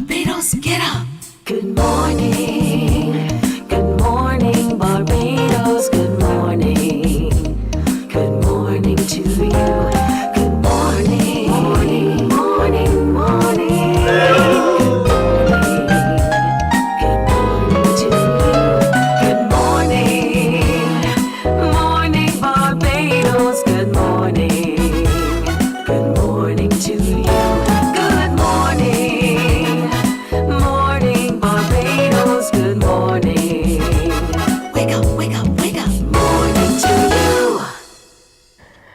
Barbados, get up. Good morning, Barbados, good morning. Good morning to you. Good morning, morning, morning, morning. Good morning to you. Good morning, morning, Barbados, good morning. Good morning to you. Good morning, morning, Barbados, good morning. Wake up, wake up, wake up. Morning to you.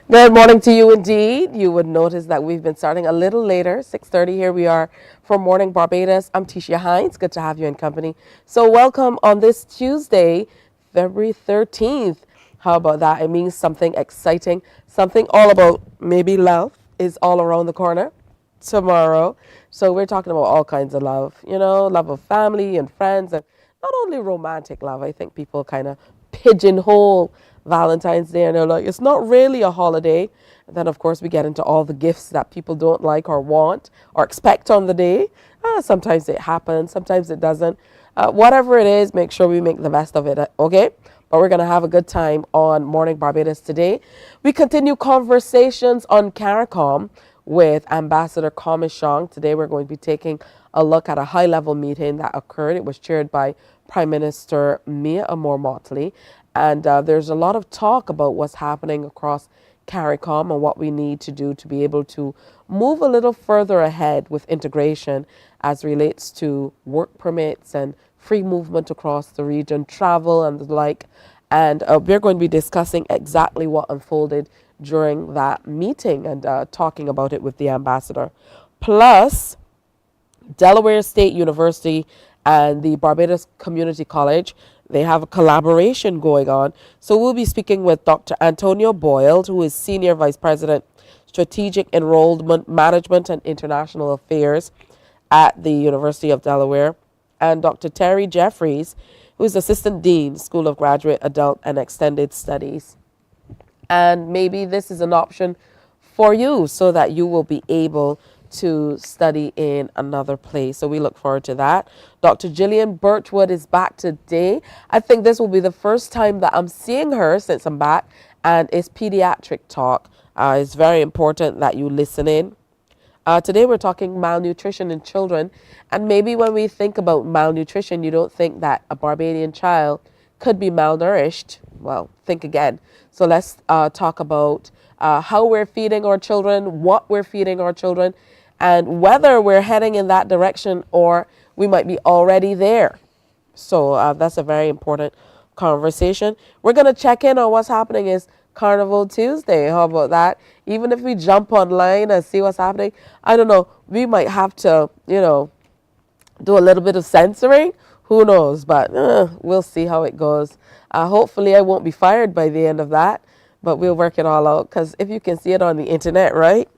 Good morning to you indeed. You would notice that we've been starting a little later, 6:30. Here we are for Morning Barbados. I'm Tisha Hines. Good to have you in company. So welcome on this Tuesday, February 13th. How about that? It means something exciting, something all about maybe love is all around the corner tomorrow. So we're talking about all kinds of love, love of family and friends, and not only romantic love. I think people kind of pigeonhole Valentine's Day and they're like, it's not really a holiday. And then, of course, we get into all the gifts that people don't like or want or expect on the day. Sometimes it happens, sometimes it doesn't. Whatever it is, make sure we make the best of it, okay? But we're going to have a good time on Morning Barbados today. We continue conversations on CARICOM with Ambassador Comishong. Today we're going to be taking a look at a high-level meeting that occurred. It was chaired by Prime Minister Mia Amor-Motley. And there's a lot of talk about what's happening across CARICOM and what we need to do to be able to move a little further ahead with integration as relates to work permits and free movement across the region, travel and the like. And we're going to be discussing exactly what unfolded during that meeting and talking about it with the ambassador. Plus, Delaware State University and the Barbados Community College, they have a collaboration going on. So we'll be speaking with Dr. Antonio Boyle, who is Senior Vice President, Strategic Enrollment Management and International Affairs at the University of Delaware, and Dr. Terry Jeffries, who is Assistant Dean, School of Graduate, Adult and Extended Studies. And maybe this is an option for you so that you will be able to study in another place. So we look forward to that. Dr. Gillian Birchwood is back today. I think this will be the first time that I'm seeing her since I'm back, and it's pediatric talk. It's very important that you listen in. Today we're talking malnutrition in children, and maybe when we think about malnutrition, you don't think that a Barbadian child could be malnourished. Well, think again. So let's talk about how we're feeding our children, what we're feeding our children, and whether we're heading in that direction or we might be already there. So that's a very important conversation. We're going to check in on what's happening. Is Carnival Tuesday. How about that? Even if we jump online and see what's happening, I don't know, we might have to, do a little bit of censoring. Who knows? But we'll see how it goes. Hopefully I won't be fired by the end of that, but we'll work it all out. Because if you can see it on the internet, right?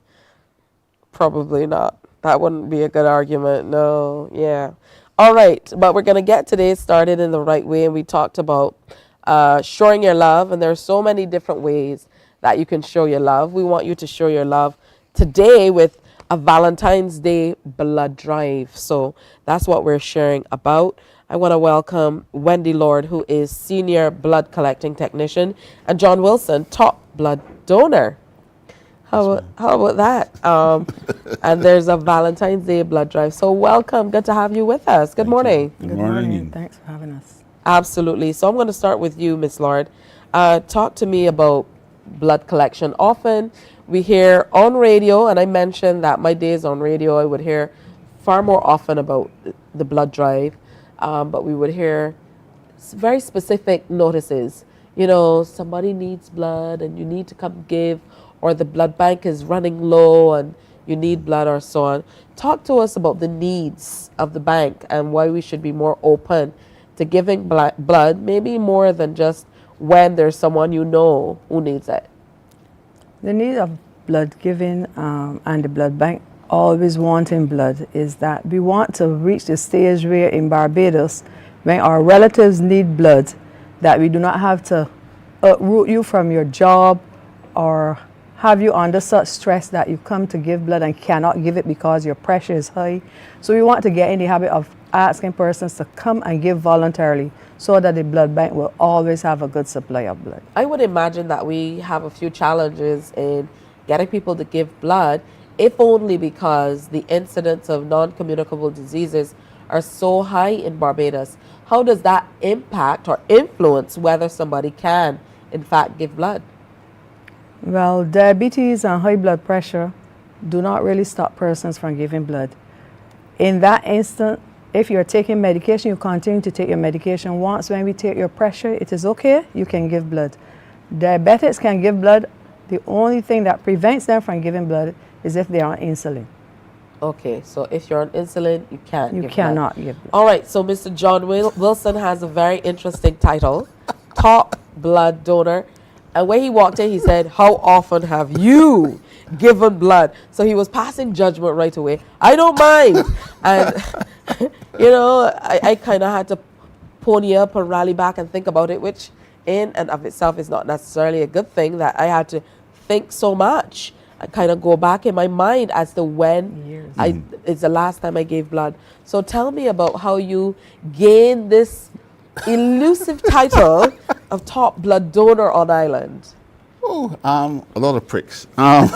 Probably not. That wouldn't be a good argument. No, yeah. All right, but we're going to get today started in the right way. And we talked about showing your love. And there are so many different ways that you can show your love. We want you to show your love today with a Valentine's Day blood drive. So that's what we're sharing about. I want to welcome Wendy Lord, who is Senior Blood Collecting Technician, and John Wilson, top blood donor. How about that? And there's a Valentine's Day blood drive. So welcome. Good to have you with us. Good morning. Good morning. Thanks for having us. Absolutely. So I'm going to start with you, Miss Lord. Talk to me about blood collection. Often we hear on radio, and I mentioned that my days on radio, I would hear far more often about the blood drive, but we would hear very specific notices. Somebody needs blood and you need to come give, or the blood bank is running low and you need blood, or so on. Talk to us about the needs of the bank and why we should be more open to giving blood, maybe more than just when there's someone who needs it. The need of blood giving and the blood bank always wanting blood is that we want to reach the stage where in Barbados, when our relatives need blood, that we do not have to uproot you from your job or have you under such stress that you come to give blood and cannot give it because your pressure is high. So we want to get in the habit of asking persons to come and give voluntarily so that the blood bank will always have a good supply of blood. I would imagine that we have a few challenges in getting people to give blood, if only because the incidence of non-communicable diseases are so high in Barbados. How does that impact or influence whether somebody can, in fact, give blood? Well, diabetes and high blood pressure do not really stop persons from giving blood. In that instant, if you're taking medication, you continue to take your medication. Once when we take your pressure, it is okay, you can give blood. Diabetics can give blood. The only thing that prevents them from giving blood is if they are on insulin. Okay, so if you're on insulin, you can't. You give cannot blood. give blood. All right, so Mr. John Wilson has a very interesting title, top blood donor. And when he walked in, he said, "How often have you given blood?" So he was passing judgment right away. I don't mind. And, you know, I kind of had to pony up and rally back and think about it, which in and of itself is not necessarily a good thing, that I had to think so much. I kind of go back in my mind as to when it's the last time I gave blood. So tell me about how you gained this elusive title of top blood donor on island. Oh, a lot of pricks. Now,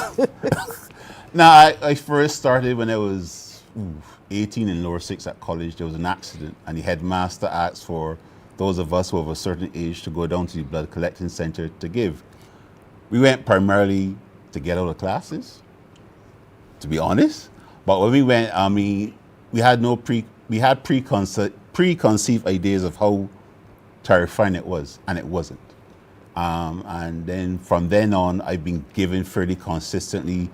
I first started when I was 18 in lower six at college. There was an accident, and the headmaster asked for those of us who have a certain age to go down to the blood collecting center to give. We went primarily to get out of classes, to be honest. But when we went, I mean, we had preconceived ideas of how terrifying it was, and it wasn't. And then from then on, I've been giving fairly consistently,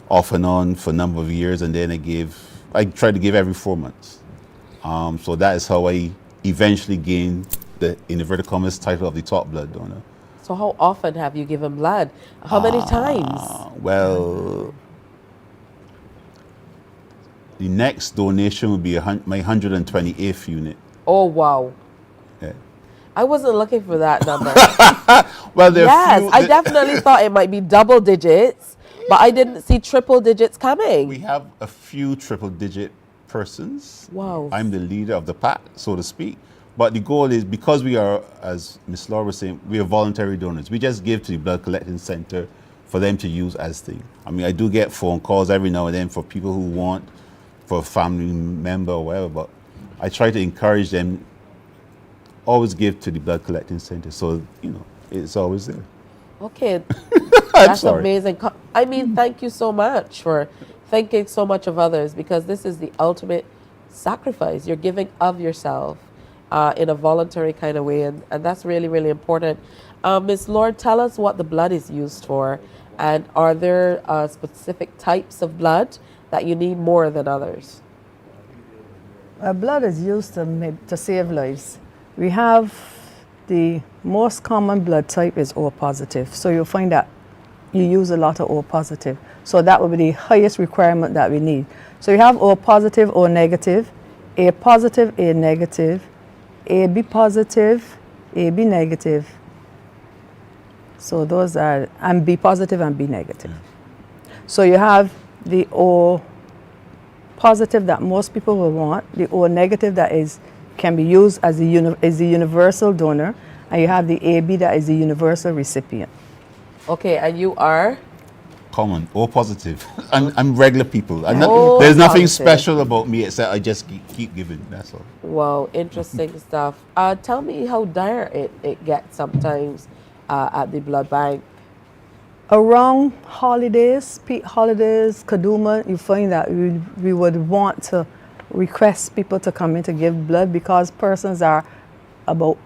off and on for a number of years, and then I tried to give every 4 months. So that is how I eventually gained the, in inverted commas, title of the top blood donor. So how often have you given blood? How many times? Well, the next donation will be my 128th unit. Oh, wow. Yeah. I wasn't looking for that number. Well, there Yes, I definitely thought it might be double digits, but I didn't see triple digits coming. We have a few triple-digit persons. Wow. I'm the leader of the pack, so to speak. But the goal is, because we are, as Ms. Laura was saying, we are voluntary donors. We just give to the blood collecting center for them to use as thing. I mean, I do get phone calls every now and then for people who want, for a family member or whatever, but I try to encourage them, always give to the blood collecting center. So, you know, it's always there. Okay, that's sorry. amazing. I mean, thank you so much for thinking so much of others, because this is the ultimate sacrifice. You're giving of yourself in a voluntary kind of way, and that's really, really important. Ms. Lord, tell us what the blood is used for, and are there specific types of blood that you need more than others? Blood is used to save lives. We have the most common blood type is O positive. So you'll find that you use a lot of O positive. So that would be the highest requirement that we need. So you have O positive, O negative, A positive, A negative, AB positive, AB negative. So those are, and B positive and B negative. So you have the O positive that most people will want, the O negative that can be used as the universal donor, and you have the AB that is the universal recipient. Okay, and you are? Common, O positive. I'm regular people. O There's nothing positive. special about me except I just keep giving, that's all. Wow, interesting stuff. Tell me how dire it gets sometimes at the blood bank. Around holidays, peak holidays, Kaduma, you find that we would want to request people to come in to give blood, because persons are about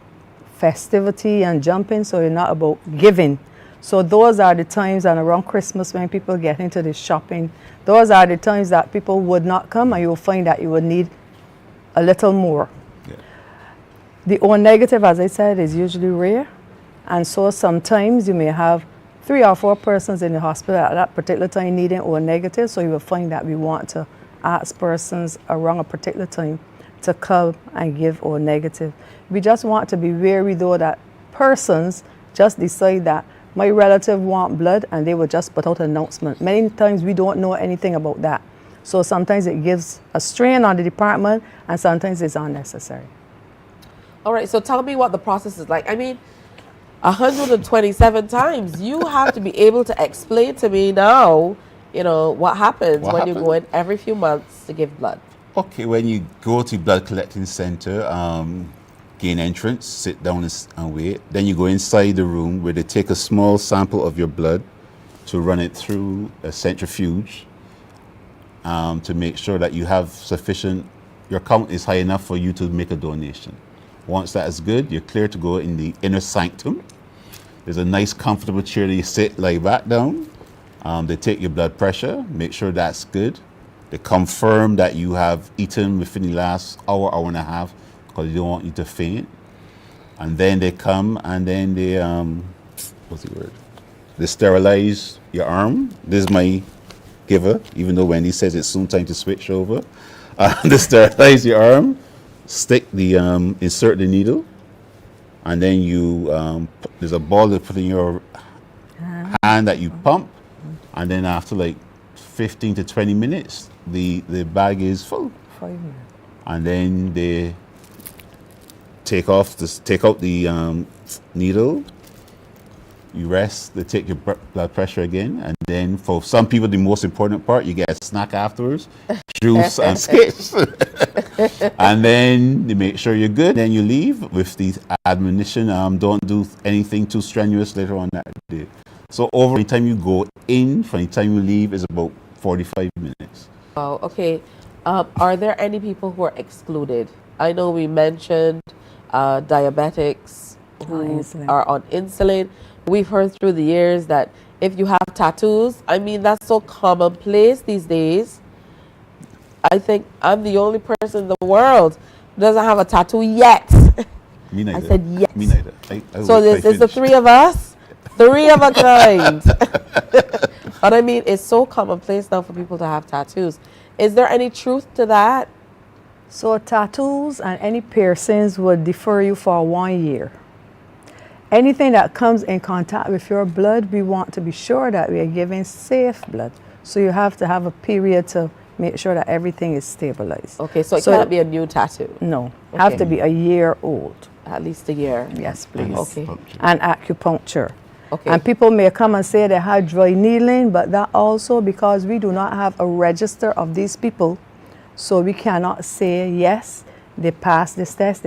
festivity and jumping, so you're not about giving. So those are the times, and around Christmas when people get into the shopping, those are the times that people would not come, and you will find that you would need a little more. Yeah. The O negative, as I said, is usually rare, and so sometimes you may have 3 or 4 persons in the hospital at that particular time needing O negative, so you will find that we want to ask persons around a particular time to come and give O negative. We just want to be wary though that persons just decide that my relative want blood, and they will just put out an announcement. Many times we don't know anything about that. So sometimes it gives a strain on the department, and sometimes it's unnecessary. All right, so tell me what the process is like. I mean, 127 times. You have to be able to explain to me now, you know, what happens when you go in every few months to give blood. Okay, when you go to blood collecting center, gain entrance, sit down and wait. Then you go inside the room where they take a small sample of your blood to run it through a centrifuge to make sure that you have sufficient, your count is high enough for you to make a donation. Once that is good, you're clear to go in the inner sanctum. There's a nice comfortable chair that you sit, lie back down. They take your blood pressure, make sure that's good. They confirm that you have eaten within the last hour, hour and a half, because they don't want you to faint. And then they come and then they, what's the word? They sterilize your arm. This is my giver, even though Wendy says it's soon time to switch over. They sterilize your arm, stick the, insert the needle, and then you, there's a ball they put in your hand that you pump, and then after like 15 to 20 minutes, the bag is full. 5 minutes. And then they take out the needle. You rest. They take your blood pressure again, and then for some people, the most important part, you get a snack afterwards, juice and skits, and then they make sure you're good. Then you leave with the admonition: don't do anything too strenuous later on that day. So over the time you go in, from the time you leave, is about 45 minutes. Wow, okay. Are there any people who are excluded? I know we mentioned diabetics who are on insulin. We've heard through the years that if you have tattoos, I mean, that's so commonplace these days. I think I'm the only person in the world who doesn't have a tattoo yet. Me neither. I said yes. Me neither. So there's the three of us, three of a kind. But I mean, it's so commonplace now for people to have tattoos. Is there any truth to that? So tattoos and any piercings would defer you for 1 year. Anything that comes in contact with your blood, we want to be sure that we are giving safe blood. So you have to have a period to make sure that everything is stabilized. Okay, so it can't be a new tattoo. No, Okay. have to be a year old. At least a year. Yes, please. Okay. And acupuncture. Okay. And people may come and say they had dry needling, but that also because we do not have a register of these people, so we cannot say yes, they passed this test,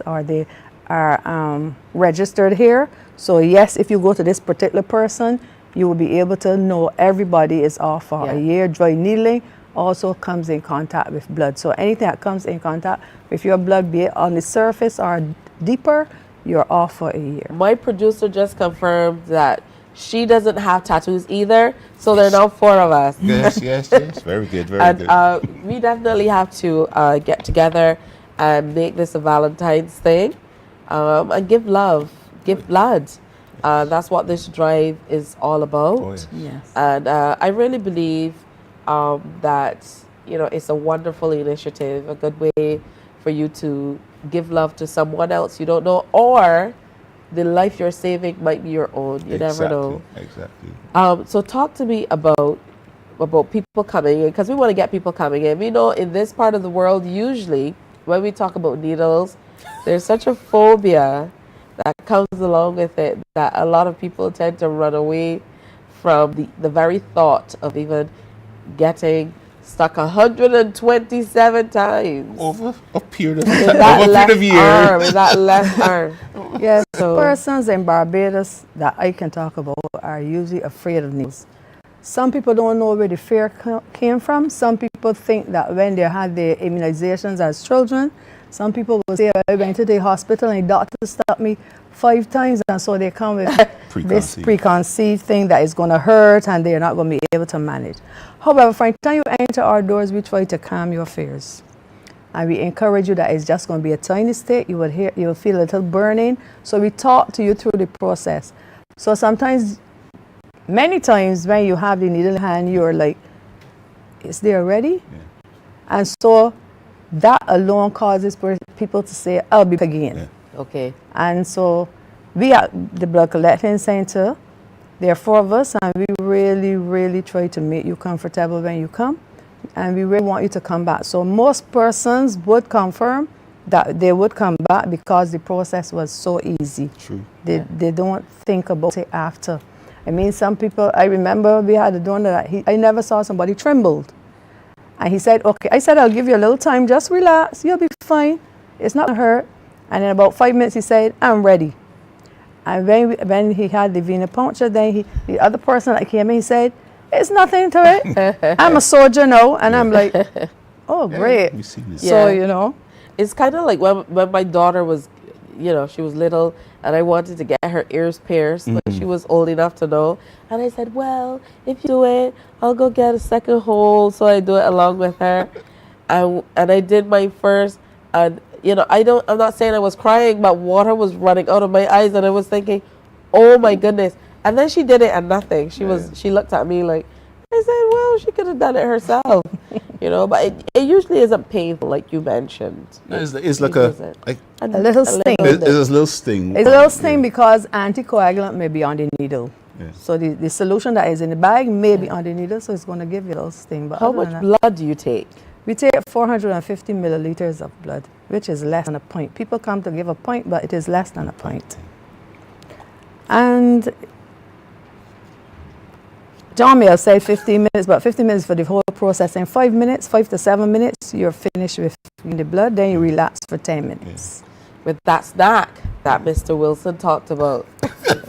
or they are registered here. So yes, if you go to this particular person, you will be able to know everybody is off for a year. Dry needling also comes in contact with blood. So anything that comes in contact with your blood, be it on the surface or deeper, you're off for a year. My producer just confirmed that she doesn't have tattoos either, so there are now 4 of us. Yes. Very good, very good. And we definitely have to get together and make this a Valentine's thing and give love, give blood. That's what this drive is all about. Oh, yeah. Yes. And I really believe that, you know, it's a wonderful initiative, a good way for you to give love to someone else you don't know, or the life you're saving might be your own. You never know. Exactly. So talk to me about people coming in, because we want to get people coming in. We know in this part of the world, usually when we talk about needles, there's such a phobia that comes along with it that a lot of people tend to run away from the very thought of even getting stuck 127 times. Over a period of In time, that over a left period of years. arm, in that left arm. Yes, So- persons in Barbados that I can talk about are usually afraid of needles. Some people don't know where the fear came from. Some people think that when they had their immunizations as children, some people will say, I went to the hospital and the doctor stopped me 5 times, and so they come with this preconceived thing that is going to hurt and they're not going to be able to manage. However, from the time you enter our doors, we try to calm your fears. And we encourage you that it's just going to be a tiny stick. You will feel a little burning. So we talk to you through the process. So sometimes, many times when you have the needle in hand, you're like, is they already? Yeah. And so that alone causes people to say, I'll be back again. Yeah. Okay. And so we are the blood collecting center. There are 4 of us, and we really, really try to make you comfortable when you come, and we really want you to come back. So most persons would confirm that they would come back because the process was so easy. True. They don't think about it after. I mean, some people, I remember we had a donor that I never saw somebody trembled. And he said, okay, I said, I'll give you a little time, just relax, you'll be fine. It's not gonna hurt. And in about 5 minutes, he said, I'm ready. And when he had the venipuncture, then the other person that came in, he said, it's nothing to it. I'm a soldier now. And I'm like, oh, great. We've seen this. So, Yeah. you know. It's kind of like when my daughter was, she was little, and I wanted to get her ears pierced, but she was old enough to know. And I said, well, if you do it, I'll go get a second hole. So I do it along with her. And I did my first, and I'm not saying I was crying, but water was running out of my eyes, and I was thinking, oh my goodness. And then she did it and nothing. She looked at me like, I said, well, she could have done it herself, but it usually isn't painful like you mentioned. No, it's like a little sting. it's a little sting. It's a little sting because anticoagulant may be on the needle. Yeah. So the solution that is in the bag may be on the needle, so it's going to give you a little sting. But How other much than that, blood do you take? we take 450 milliliters of blood, which is less than a pint. People come to give a pint, but it is less than a pint. And John may have said 15 minutes, but 15 minutes for the whole process. In 5 minutes, 5 to 7 minutes, you're finished with the blood. Then you relax for 10 minutes. With that snack that Mr. Wilson talked about.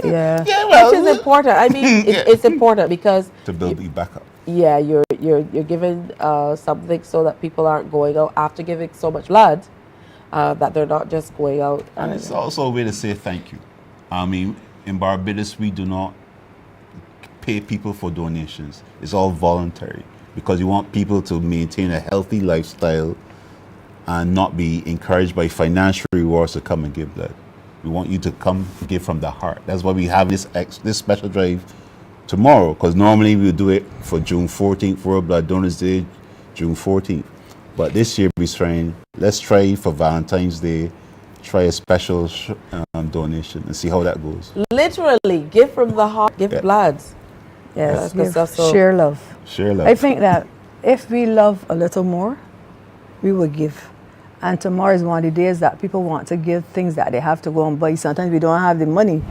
Yeah. Which is important. I mean, it's important because To build you back up. yeah, you're giving something so that people aren't going out after giving so much blood that they're not just going out. And it's also a way to say thank you. I mean, in Barbados, we do not pay people for donations. It's all voluntary because you want people to maintain a healthy lifestyle and not be encouraged by financial rewards to come and give blood. We want you to come give from the heart. That's why we have this special drive tomorrow, because normally we would do it for June 14th, World Blood Donors Day, June 14th. But this year let's try for Valentine's Day, try a special donation and see how that goes. Literally, give from the heart, give blood. Yes, That's give, so- share love. Share love. I think that if we love a little more, we will give. And tomorrow is one of the days that people want to give things that they have to go and buy. Sometimes we don't have the money,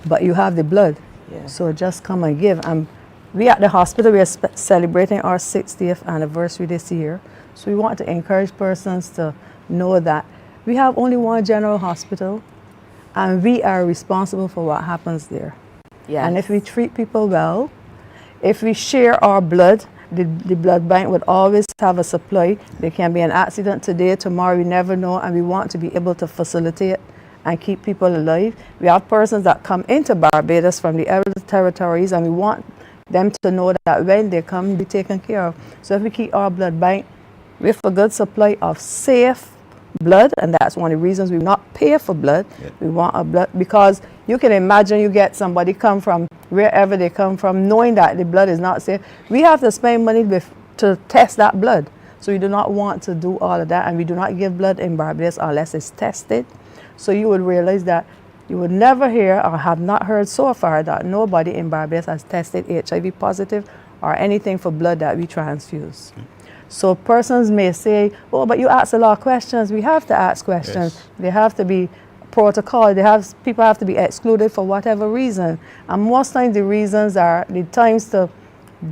but you have the blood. Yeah. So just come and give. We at the hospital, we are celebrating our 60th anniversary this year. So we want to encourage persons to know that we have only one general hospital, and we are responsible for what happens there. Yes. And if we treat people well, if we share our blood, the blood bank would always have a supply. There can be an accident today, tomorrow, we never know, and we want to be able to facilitate and keep people alive. We have persons that come into Barbados from the other territories, and we want them to know that when they come, be taken care of. So if we keep our blood bank with a good supply of safe blood, and that's one of the reasons we not pay for blood. Yeah. We want a blood, because you can imagine you get somebody come from wherever they come from, knowing that the blood is not safe. We have to spend money to test that blood. So we do not want to do all of that, and we do not give blood in Barbados unless it's tested. So you would realize that you would never hear or have not heard so far that nobody in Barbados has tested HIV positive or anything for blood that we transfuse. So persons may say, oh, but you ask a lot of questions. We have to ask questions. Yes. They have to be protocol. People have to be excluded for whatever reason. And most times the reasons are, the times to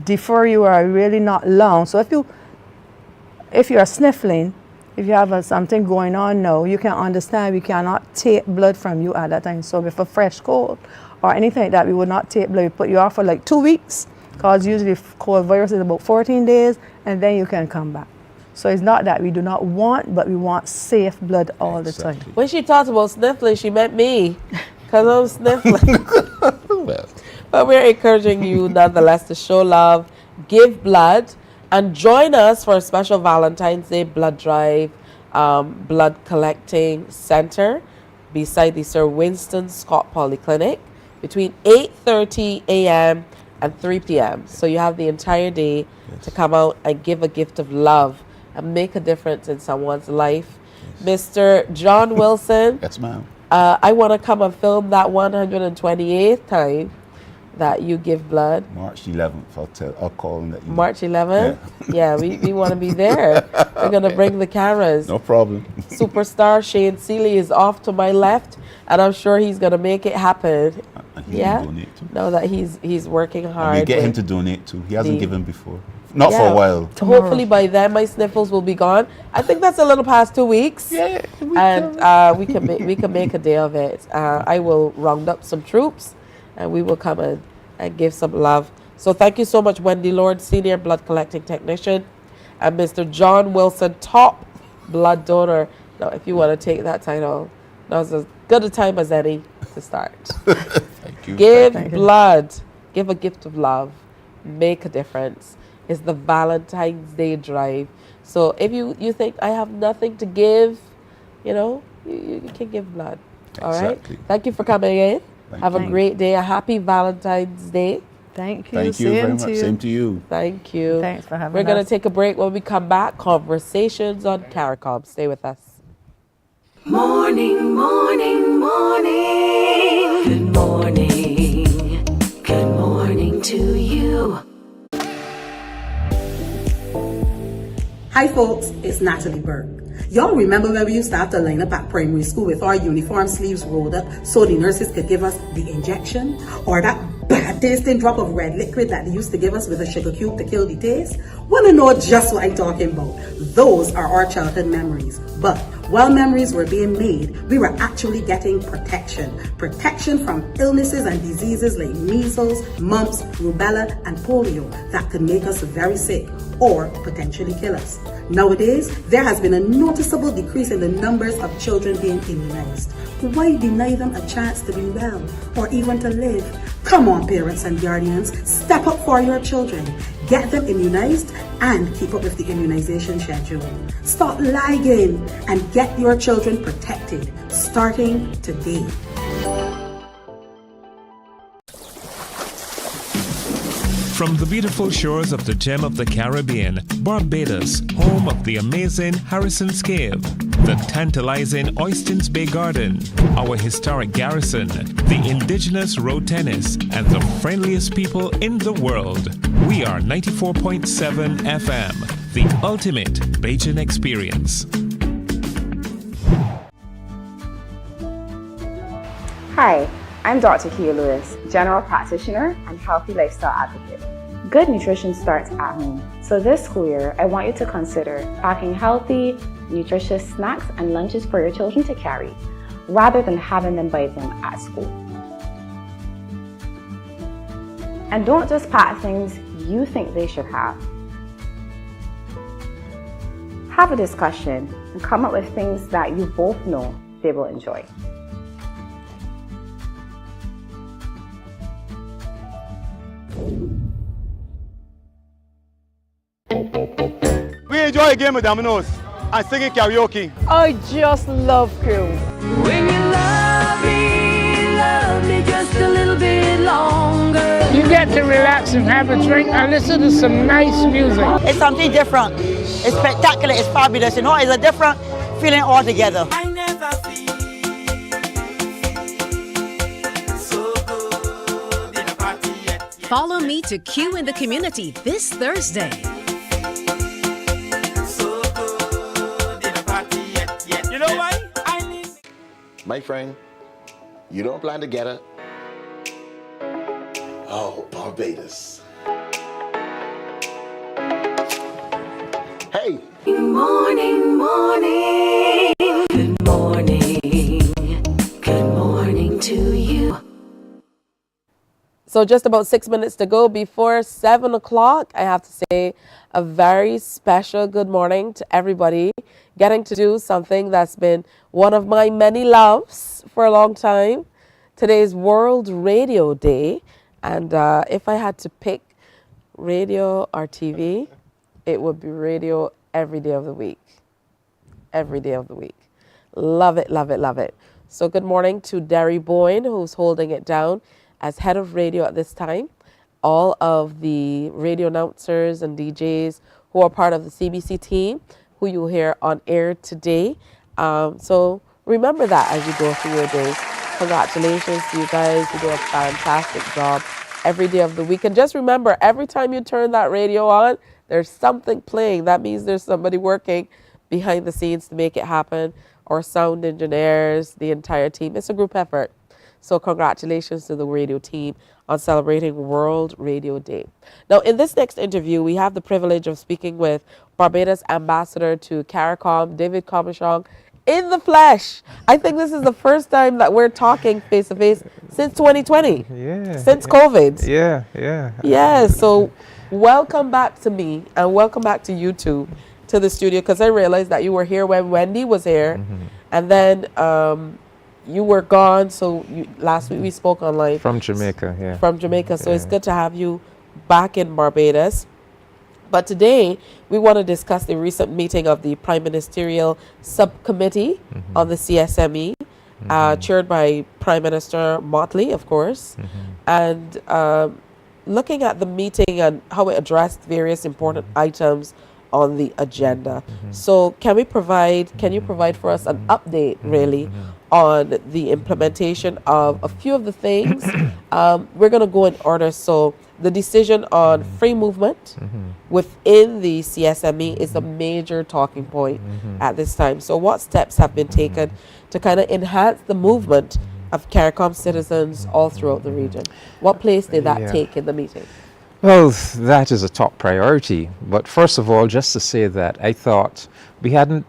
defer you are really not long. So if you are sniffling, if you have something going on now, you can understand we cannot take blood from you at that time. So with a fresh cold or anything like that, we would not take blood. We put you off for like 2 weeks, because usually cold virus is about 14 days, and then you can come back. So it's not that we do not want, but we want safe blood all the time. When she talked about sniffling, she meant me, because I'm sniffling. Well, But we're encouraging you nonetheless to show love, give blood, and join us for a special Valentine's Day blood drive, blood collecting center beside the Sir Winston Scott Polyclinic between 8:30 a.m. and 3 p.m. So you have the entire day to come out and give a gift of love and make a difference in someone's life. Mr. John Wilson, yes, ma'am. I want to come and film that 128th time that you give blood. March 11th, I'll call and let you know. March 11th? Yeah, we want to be there. We're going to bring the cameras. No problem. Superstar Shane Seeley is off to my left, and I'm sure he's going to make it happen. And he can donate too. Know that he's working hard. And we get him to donate too. He hasn't given before. Not for a while. Hopefully by then my sniffles will be gone. I think that's a little past 2 weeks. Yeah. We can make a day of it. I will round up some troops, and we will come and give some love. So thank you so much, Wendy Lord, Senior Blood Collecting Technician, and Mr. John Wilson, Top Blood Donor. Now, if you want to take that title, now's as good a time as any to start. Thank you. Give blood. Give a gift of love. Make a difference. It's the Valentine's Day drive. So if you think I have nothing to give, you can give blood. All right? Thank you for coming in. Have a great day. A happy Valentine's Day. Thank you. Thank you very much. Same to you. Thank you. Thanks for having We're us. going to take a break. When we come back, conversations on CARICOM. Stay with us. Morning, morning, morning. Good morning. Good morning to you. Hi folks, it's Natalie Burke. Y'all remember when we used to have to line up at primary school with our uniform sleeves rolled up so the nurses could give us the injection? Or that bad tasting drop of red liquid that they used to give us with a sugar cube to kill the taste? Wanna know just what I'm talking about? Those are our childhood memories. But while memories were being made, we were actually getting protection. Protection from illnesses and diseases like measles, mumps, rubella, and polio that could make us very sick or potentially kill us. Nowadays, there has been a noticeable decrease in the numbers of children being immunized. Why deny them a chance to be well or even to live? Come on, parents and guardians, step up for your children. Get them immunized and keep up with the immunization schedule. Stop lying and get your children protected starting today. From the beautiful shores of the gem of the Caribbean, Barbados, home of the amazing Harrison's Cave, the tantalizing Oystins Bay Garden, our historic garrison, the indigenous road tennis, and the friendliest people in the world. We are 94.7 FM, the ultimate Bajan experience. Hi, I'm Dr. Kia Lewis, General Practitioner and Healthy Lifestyle Advocate. Good nutrition starts at home. So this school year, I want you to consider packing healthy, nutritious snacks and lunches for your children to carry, rather than having them buy them at school. And don't just pack things you think they should have. Have a discussion and come up with things that you both know they will enjoy. We enjoy a game of dominoes and singing karaoke. I just love crew. When you love me just a little bit longer. You get to relax and have a drink and listen to some nice music. It's something different. It's spectacular. It's fabulous. It's a different feeling altogether. I never feel so good in a party yet. Follow me to Q in the Community this Thursday. So good in a party yet. You know why? My friend, you don't plan to get her. Oh, Barbados. Hey. Morning, morning. Good morning. Good morning to you. So just about 6 minutes to go before 7 o'clock. I have to say a very special good morning to everybody. Getting to do something that's been one of my many loves for a long time. Today's World Radio Day. And if I had to pick radio or TV, it would be radio every day of the week. Every day of the week. Love it, love it, love it. So good morning to Derry Boyne, who's holding it down as head of radio at this time. All of the radio announcers and DJs who are part of the CBC team, who you'll hear on air today. So remember that as you go through your day. Congratulations to you guys. You do a fantastic job every day of the week. And just remember, every time you turn that radio on, there's something playing. That means there's somebody working behind the scenes to make it happen, or sound engineers, the entire team. It's a group effort. So congratulations to the radio team on celebrating World Radio Day. Now, in this next interview, we have the privilege of speaking with Barbados Ambassador to CARICOM, David Comichong, in the flesh. I think this is the first time that we're talking face to face since 2020. Yeah. Since COVID. Yeah. Yeah, so welcome back to me and welcome back to you two to the studio, because I realized that you were here when Wendy was here, and then you were gone. So last week we spoke online. From Jamaica, yeah. From Jamaica, so it's good to have you back in Barbados. But today, we want to discuss the recent meeting of the Prime Ministerial Subcommittee on the CSME, chaired by Prime Minister Motley, of course, and looking at the meeting and how it addressed various important items on the agenda. So can you provide for us an update, really, on the implementation of a few of the things? We're going to go in order. So the decision on free movement within the CSME is a major talking point at this time. So what steps have been taken to kind of enhance the movement of CARICOM citizens all throughout the region? What place did that take in the meeting? Well, that is a top priority. But first of all, just to say that I thought we hadn't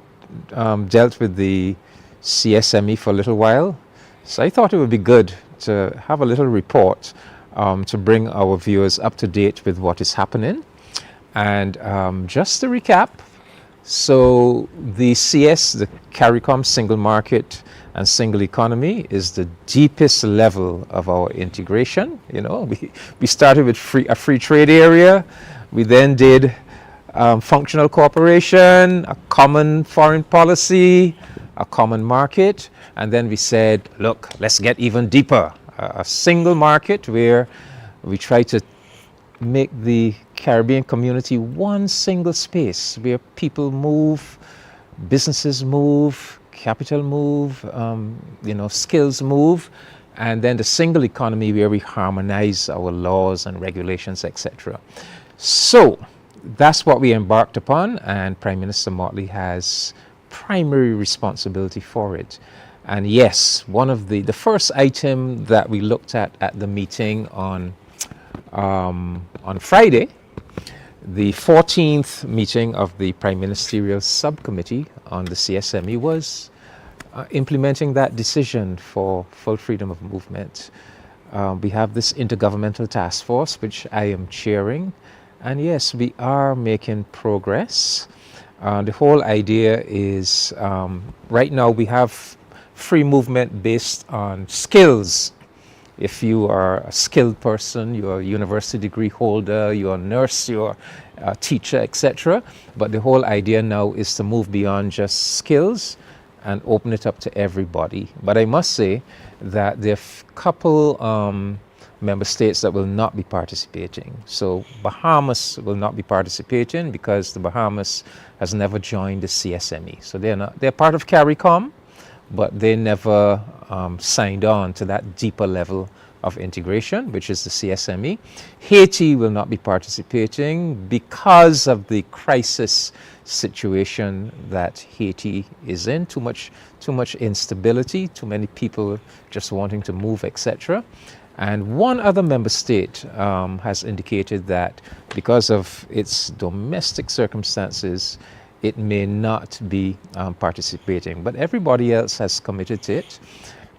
dealt with the CSME for a little while. So I thought it would be good to have a little report to bring our viewers up to date with what is happening. And just to recap, so the CARICOM Single Market and Single Economy is the deepest level of our integration. You know, we started with a free trade area. We then did functional cooperation, a common foreign policy, a common market, and then we said, look, let's get even deeper. A single market where we try to make the Caribbean community one single space where people move, businesses move, capital move, skills move, and then the single economy where we harmonize our laws and regulations, etc. So that's what we embarked upon, and Prime Minister Motley has primary responsibility for it. And yes, one of the first item that we looked at the meeting on Friday, the 14th meeting of the Prime Ministerial Subcommittee on the CSME, was implementing that decision for full freedom of movement. We have this intergovernmental task force, which I am chairing, and yes, we are making progress. The whole idea is, right now we have free movement based on skills. If you are a skilled person, you're a university degree holder, you're a nurse, you're a teacher, etc. But the whole idea now is to move beyond just skills and open it up to everybody. But I must say that there are a couple member states that will not be participating. So Bahamas will not be participating because the Bahamas has never joined the CSME. So they're part of CARICOM, but they never signed on to that deeper level of integration, which is the CSME. Haiti will not be participating because of the crisis situation that Haiti is in. Too much instability, too many people just wanting to move, etc. And one other member state has indicated that because of its domestic circumstances, it may not be participating, but everybody else has committed to it.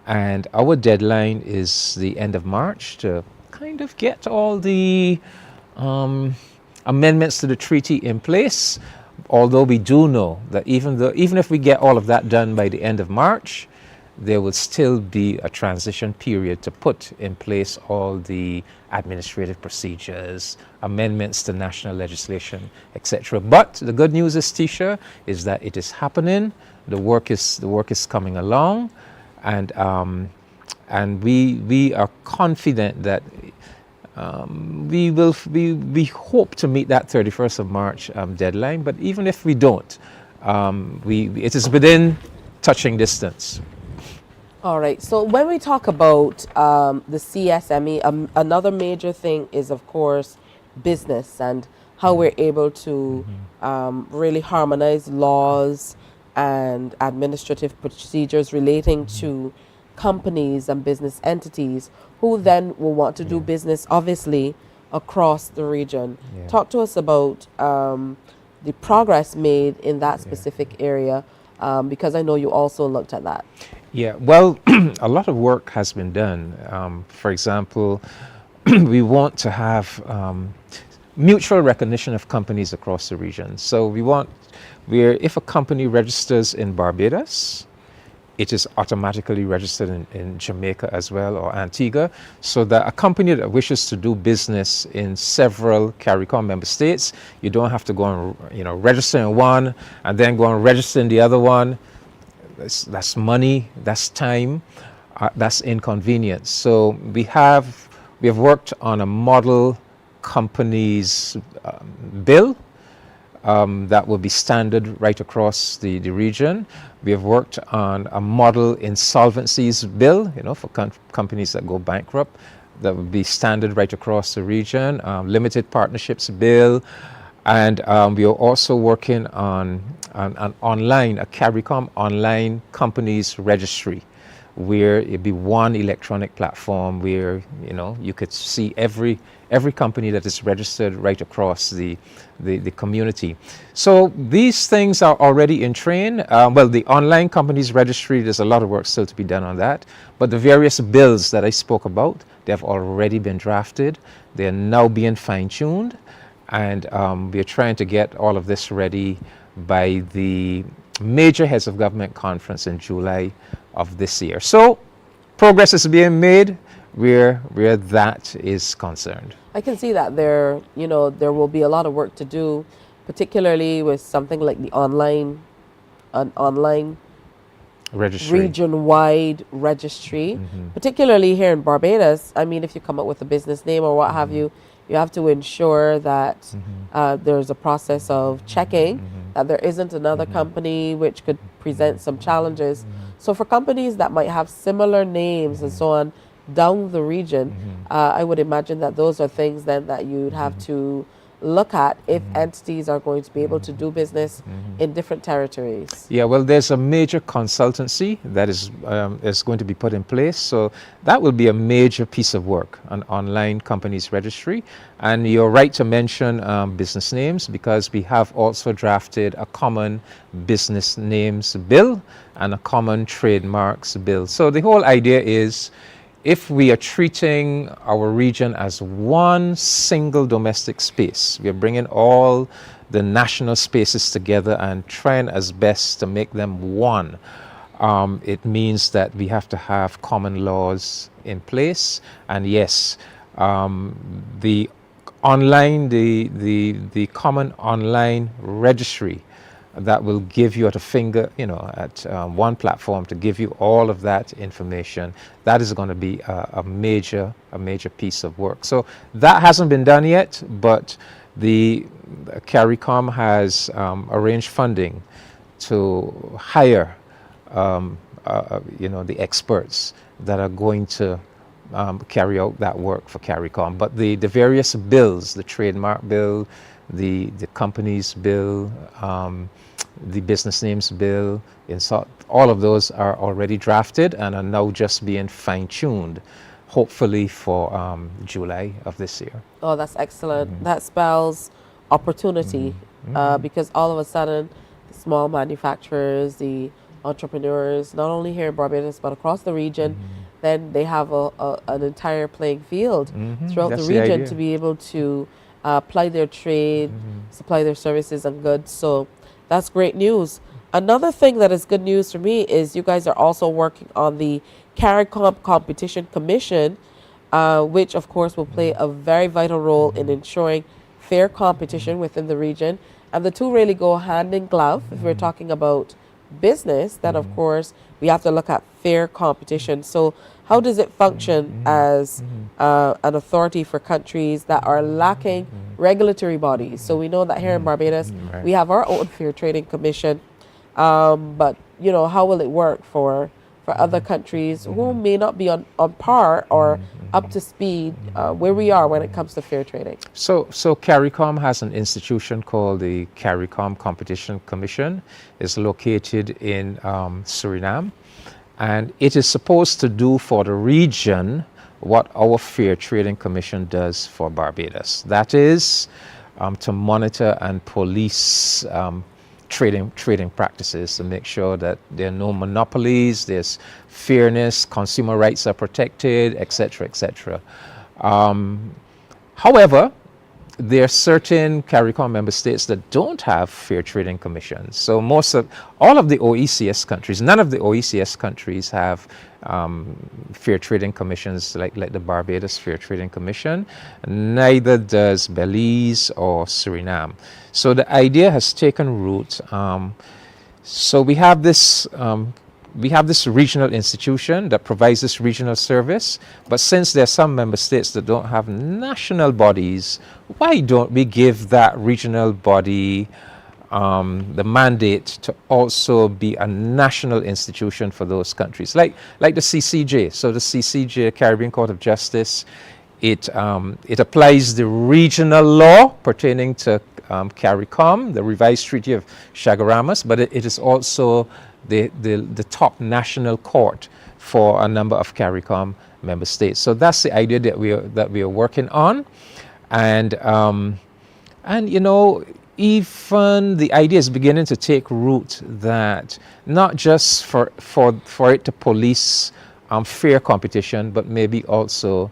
And our deadline is the end of March to kind of get all the amendments to the treaty in place. Although we do know that even if we get all of that done by the end of March, there will still be a transition period to put in place all the administrative procedures, amendments to national legislation, etc. But the good news is, Tisha, is that it is happening. The work is coming along, and we are confident that we hope to meet that 31st of March deadline. But even if we don't, it is within touching distance. All right. So when we talk about the CSME, another major thing is, of course, business and how we're able to really harmonize laws and administrative procedures relating to companies and business entities who then will want to do business, obviously, across the region. Talk to us about the progress made in that specific area, because I know you also looked at that. Yeah, well, a lot of work has been done. For example, we want to have mutual recognition of companies across the region. So we want, if a company registers in Barbados, it is automatically registered in Jamaica as well, or Antigua, so that a company that wishes to do business in several CARICOM member states, you don't have to go and register in one and then go and register in the other one. That's money, that's time, that's inconvenience. So we have worked on a model companies bill that will be standard right across the region. We have worked on a model insolvencies bill, for companies that go bankrupt, that will be standard right across the region. Limited partnerships bill, and we are also working on an online, a CARICOM online companies registry, where it'd be one electronic platform where you could see every company that is registered right across the community. So these things are already in train. Well, the online companies registry, there's a lot of work still to be done on that. But the various bills that I spoke about, they have already been drafted. They are now being fine-tuned, and we are trying to get all of this ready by the major heads of government conference in July of this year. So progress is being made where that is concerned. I can see that there will be a lot of work to do, particularly with something like the online registry, region-wide registry, particularly here in Barbados. I mean, if you come up with a business name or what have you, you have to ensure that there's a process of checking that there isn't another company which could present some challenges. So for companies that might have similar names and so on down the region, I would imagine that those are things then that you'd have to look at if entities are going to be able to do business in different territories. Yeah, well, there's a major consultancy that is going to be put in place. So that will be a major piece of work, an online companies registry. And you're right to mention business names, because we have also drafted a common business names bill and a common trademarks bill. So the whole idea is, if we are treating our region as one single domestic space, we are bringing all the national spaces together and trying as best to make them one. It means that we have to have common laws in place. And yes, the common online registry that will give you at a finger, at one platform to give you all of that information. That is going to be a major piece of work. So that hasn't been done yet, but the CARICOM has arranged funding to hire, the experts that are going to carry out that work for CARICOM. But the various bills, the trademark bill, the companies bill, the business names bill, all of those are already drafted and are now just being fine-tuned, hopefully for July of this year. Oh, that's excellent. That spells opportunity, because all of a sudden, the small manufacturers, the entrepreneurs, not only here in Barbados but across the region, then they have an entire playing field throughout the region to be able to apply their trade, supply their services and goods. So that's great news. Another thing that is good news for me is you guys are also working on the CARICOM Competition Commission, which of course will play a very vital role in ensuring fair competition within the region. And the two really go hand in glove. If we're talking about business, then of course we have to look at fair competition. So how does it function as an authority for countries that are lacking regulatory bodies? So we know that here in Barbados, we have our own Fair Trading Commission, But you know, how will it work for other countries who may not be on par or up to speed where we are when it comes to fair trading? So CARICOM has an institution called the CARICOM Competition Commission. It's located in Suriname, and it is supposed to do for the region what our Fair Trading Commission does for Barbados. That is to monitor and police trading practices, to make sure that there are no monopolies, there's fairness, consumer rights are protected, etc., etc. However, there are certain CARICOM member states that don't have fair trading commissions. So all of the OECS countries, none of the OECS countries have fair trading commissions like the Barbados Fair Trading Commission. Neither does Belize or Suriname. So the idea has taken root. So we have this regional institution that provides this regional service, but since there are some member states that don't have national bodies, why don't we give that regional body the mandate to also be a national institution for those countries, like the CCJ. So the CCJ, Caribbean Court of Justice, it applies the regional law pertaining to CARICOM, the revised Treaty of Chaguaramas, but it is also the top national court for a number of CARICOM member states. So that's the idea that we are working on, and you know, even the idea is beginning to take root that not just for it to police fair competition, but maybe also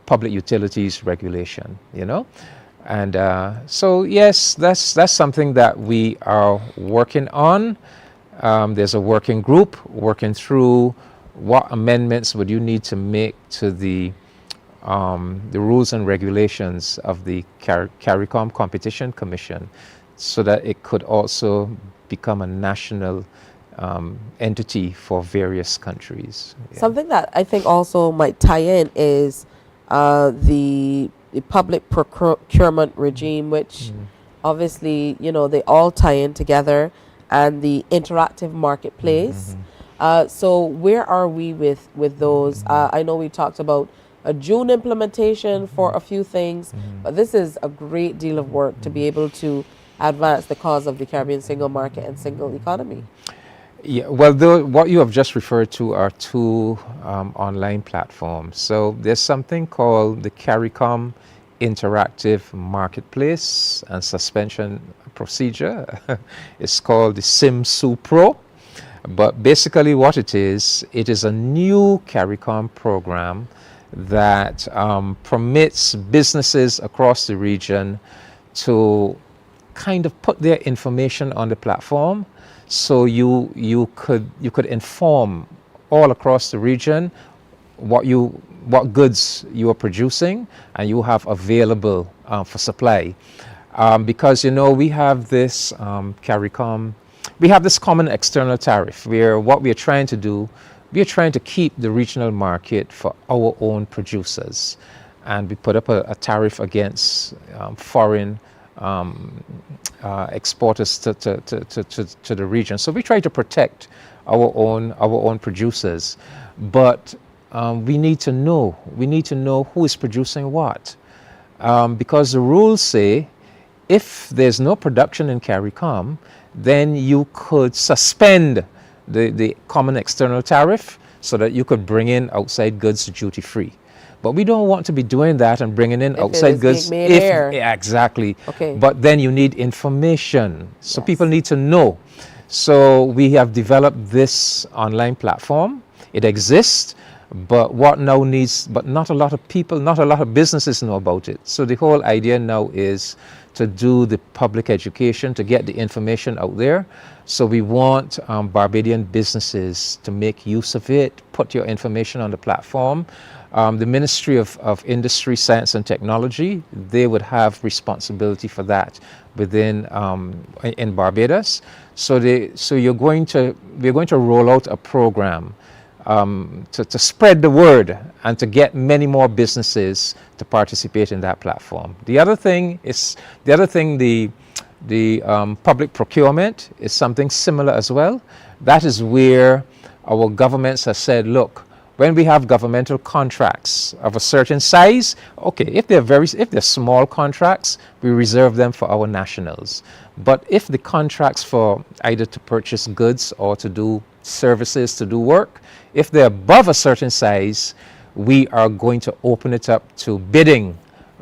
public utilities regulation. You know. And so yes, that's something that we are working on. There's a working group working through what amendments would you need to make to the rules and regulations of the CARICOM Competition Commission, so that it could also become a national entity for various countries. Yeah. Something that I think also might tie in is the public procurement regime, which obviously, you know, they all tie in together, and the interactive marketplace. So where are we with those? I know we talked about a June implementation for a few things, but this is a great deal of work to be able to advance the cause of the Caribbean single market and single economy. Yeah, well, what you have just referred to are two online platforms. So there's something called the CARICOM Interactive Marketplace and Suspension Procedure. It's called the SIMSU Pro. But basically what it is a new CARICOM program that permits businesses across the region to kind of put their information on the platform, so you could inform all across the region what goods you are producing and you have available for supply, because you know we have this CARICOM, we have this common external tariff where what we are trying to do, we are trying to keep the regional market for our own producers, and we put up a tariff against foreign exporters to the region. So we try to protect our own producers, but we need to know who is producing what, because the rules say if there's no production in CARICOM, then you could suspend the common external tariff so that you could bring in outside goods duty free. But we don't want to be doing that and bringing in outside goods. Yeah, exactly. Okay. But then you need information. So people need to know. So we have developed this online platform. It exists, but not a lot of people, not a lot of businesses know about it. So the whole idea now is to do the public education, to get the information out there. So we want Barbadian businesses to make use of it, put your information on the platform. The Ministry of Industry, Science and Technology, they would have responsibility for that within in Barbados. So we're going to roll out a program to spread the word and to get many more businesses to participate in that platform. The other thing The public procurement is something similar as well. That is where our governments have said, look, when we have governmental contracts of a certain size, okay, if they're small contracts, we reserve them for our nationals. But if the contracts for either to purchase goods or to do services, to do work, if they're above a certain size, we are going to open it up to bidding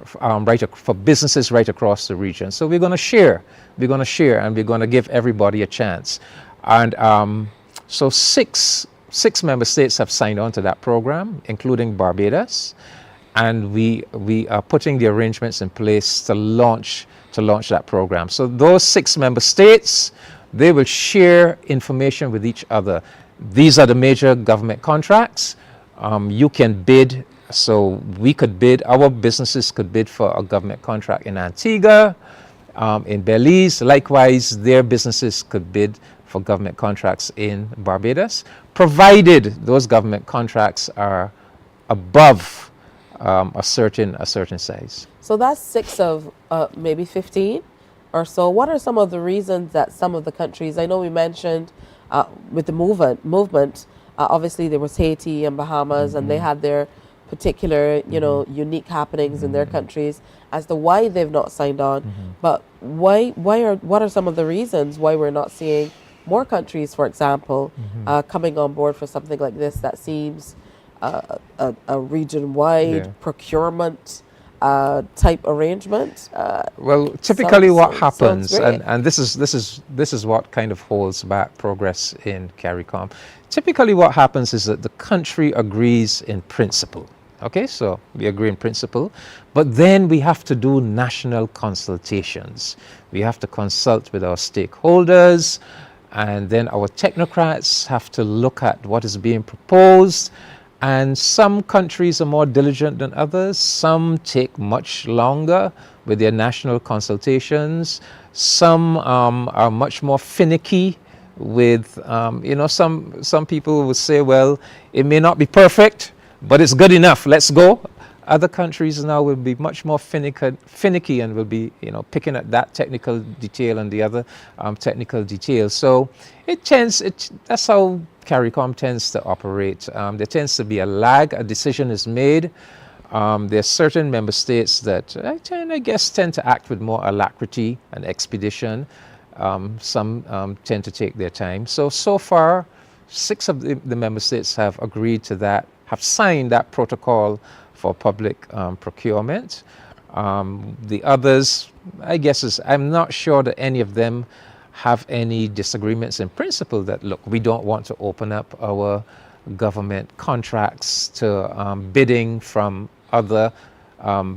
for businesses right across the region. So we're going to share, and we're going to give everybody a chance. And so six member states have signed on to that program, including Barbados, and we are putting the arrangements in place to launch that program. So those 6 member states, they will share information with each other. These are the major government contracts. You can bid. So we could bid, our businesses could bid for a government contract in Antigua, in Belize. Likewise, their businesses could bid for government contracts in Barbados, provided those government contracts are above a certain size. So that's 6 of maybe 15 or so. What are some of the reasons that some of the countries, I know we mentioned with the movement, obviously there was Haiti and Bahamas, and they had their particular, unique happenings in their countries as to why they've not signed on. But what are some of the reasons why we're not seeing more countries, for example, coming on board for something like this that seems a region-wide procurement type arrangement? Well, typically what happens, and this is what kind of holds back progress in CARICOM. Typically what happens is that the country agrees in principle. Okay, so we agree in principle, but then we have to do national consultations. We have to consult with our stakeholders, and then our technocrats have to look at what is being proposed. And some countries are more diligent than others. Some take much longer with their national consultations. Some are much more finicky with, some people will say, well, it may not be perfect, but it's good enough, let's go. Other countries now will be much more finicky and will be, picking at that technical detail and the other technical details. So that's how CARICOM tends to operate. There tends to be a lag. A decision is made. There are certain member states that I guess tend to act with more alacrity and expedition. Some tend to take their time. So far, 6 of the member states have agreed to that, have signed that protocol for public procurement. The others, I guess, I'm not sure that any of them have any disagreements in principle that, look, we don't want to open up our government contracts to bidding from other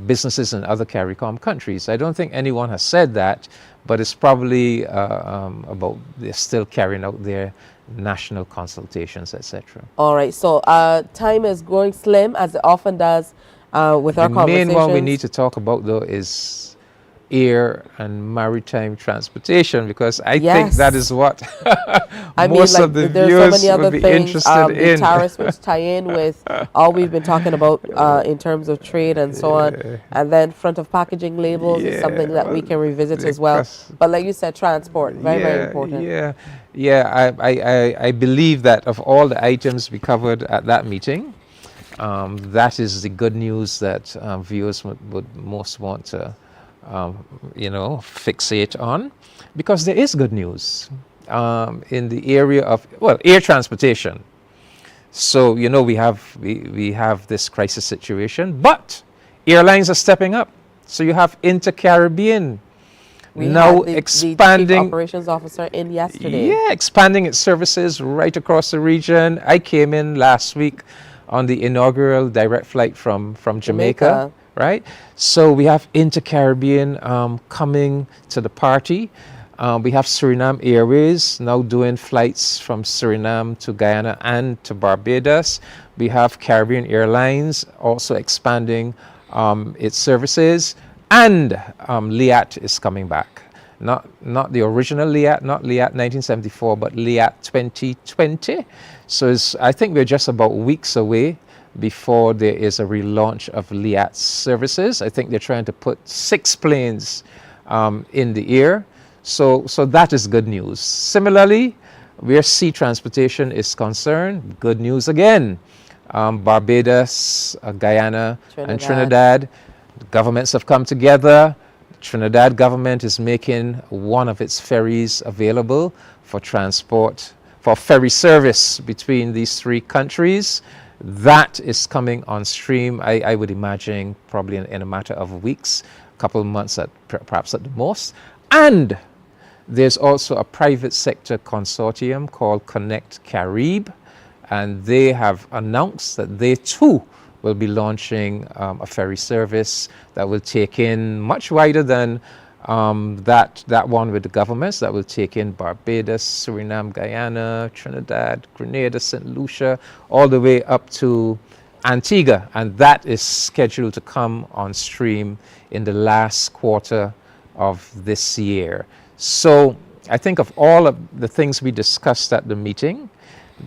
businesses in other CARICOM countries. I don't think anyone has said that, but it's probably about they're still carrying out their national consultations, etc. All right, so time is growing slim, as it often does with our conversations. The main one we need to talk about, though, is air and maritime transportation, because I think that is what most of the viewers would be interested in. The tariffs which tie in with all we've been talking about in terms of trade and so on, and then front of packaging labels is something that we can revisit as well. But like you said, transport, very important. I believe that of all the items we covered at that meeting, that is the good news that viewers would most want to fixate on, because there is good news in the area of, air transportation. So, we have this crisis situation, but airlines are stepping up. So you have Inter-Caribbean now expanding. The Chief Operations Officer in yesterday. Yeah, expanding its services right across the region. I came in last week on the inaugural direct flight from Jamaica. Right? So we have Inter-Caribbean coming to the party. We have Suriname Airways now doing flights from Suriname to Guyana and to Barbados. We have Caribbean Airlines also expanding its services. And LIAT is coming back. Not the original LIAT, not LIAT 1974, but LIAT 2020. So I think we're just about weeks away before there is a relaunch of LIAT services. I think they're trying to put 6 planes in the air. So that is good news. Similarly, where sea transportation is concerned, good news again. Barbados, Guyana, and Trinidad, the governments have come together. The Trinidad government is making one of its ferries available for transport, for ferry service between these three countries. That is coming on stream, I would imagine, probably in a matter of weeks, a couple of months perhaps at the most. And there's also a private sector consortium called Connect Carib, and they have announced that they too will be launching a ferry service that will take in much wider than that one with the governments, that will take in Barbados, Suriname, Guyana, Trinidad, Grenada, St. Lucia, all the way up to Antigua, and that is scheduled to come on stream in the last quarter of this year. So I think of all of the things we discussed at the meeting,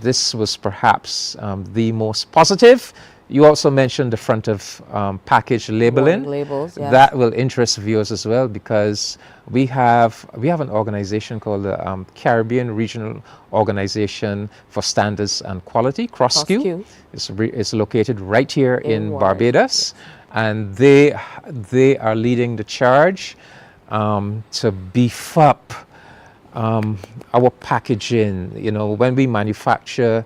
this was perhaps the most positive. You also mentioned the front of package labeling. Labels, yes. That will interest viewers as well, because we have an organization called the Caribbean Regional Organization for Standards and Quality, CROSQ. It's located right here in Barbados, and they are leading the charge to beef up our packaging. You know, when we manufacture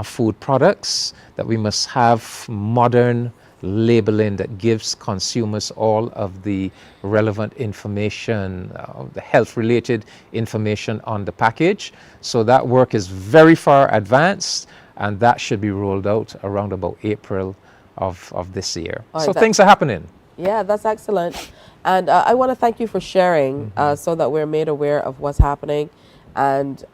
food products, that we must have modern labeling that gives consumers all of the relevant information, the health-related information on the package. So that work is very far advanced, and that should be rolled out around about April of this year. So things are happening. Yeah, that's excellent. And I want to thank you for sharing so that we're made aware of what's happening. And,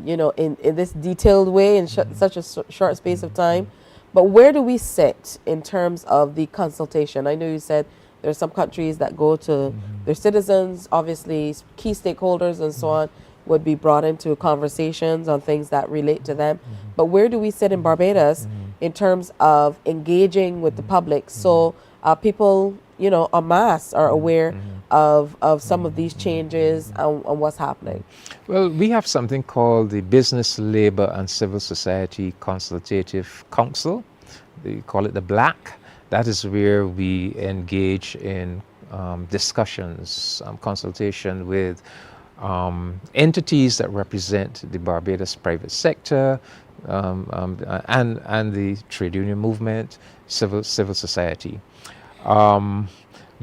you know, in this detailed way in such a short space of time. But where do we sit in terms of the consultation? I know you said there are some countries that go to their citizens, obviously key stakeholders and so on would be brought into conversations on things that relate to them. But where do we sit in Barbados in terms of engaging with the public so people, you know, en masse are aware of some of these changes and what's happening? Well, we have something called the Business, Labor and Civil Society Consultative Council. They call it the BLAC. That is where we engage in discussions, consultation with entities that represent the Barbados private sector and the trade union movement, civil society.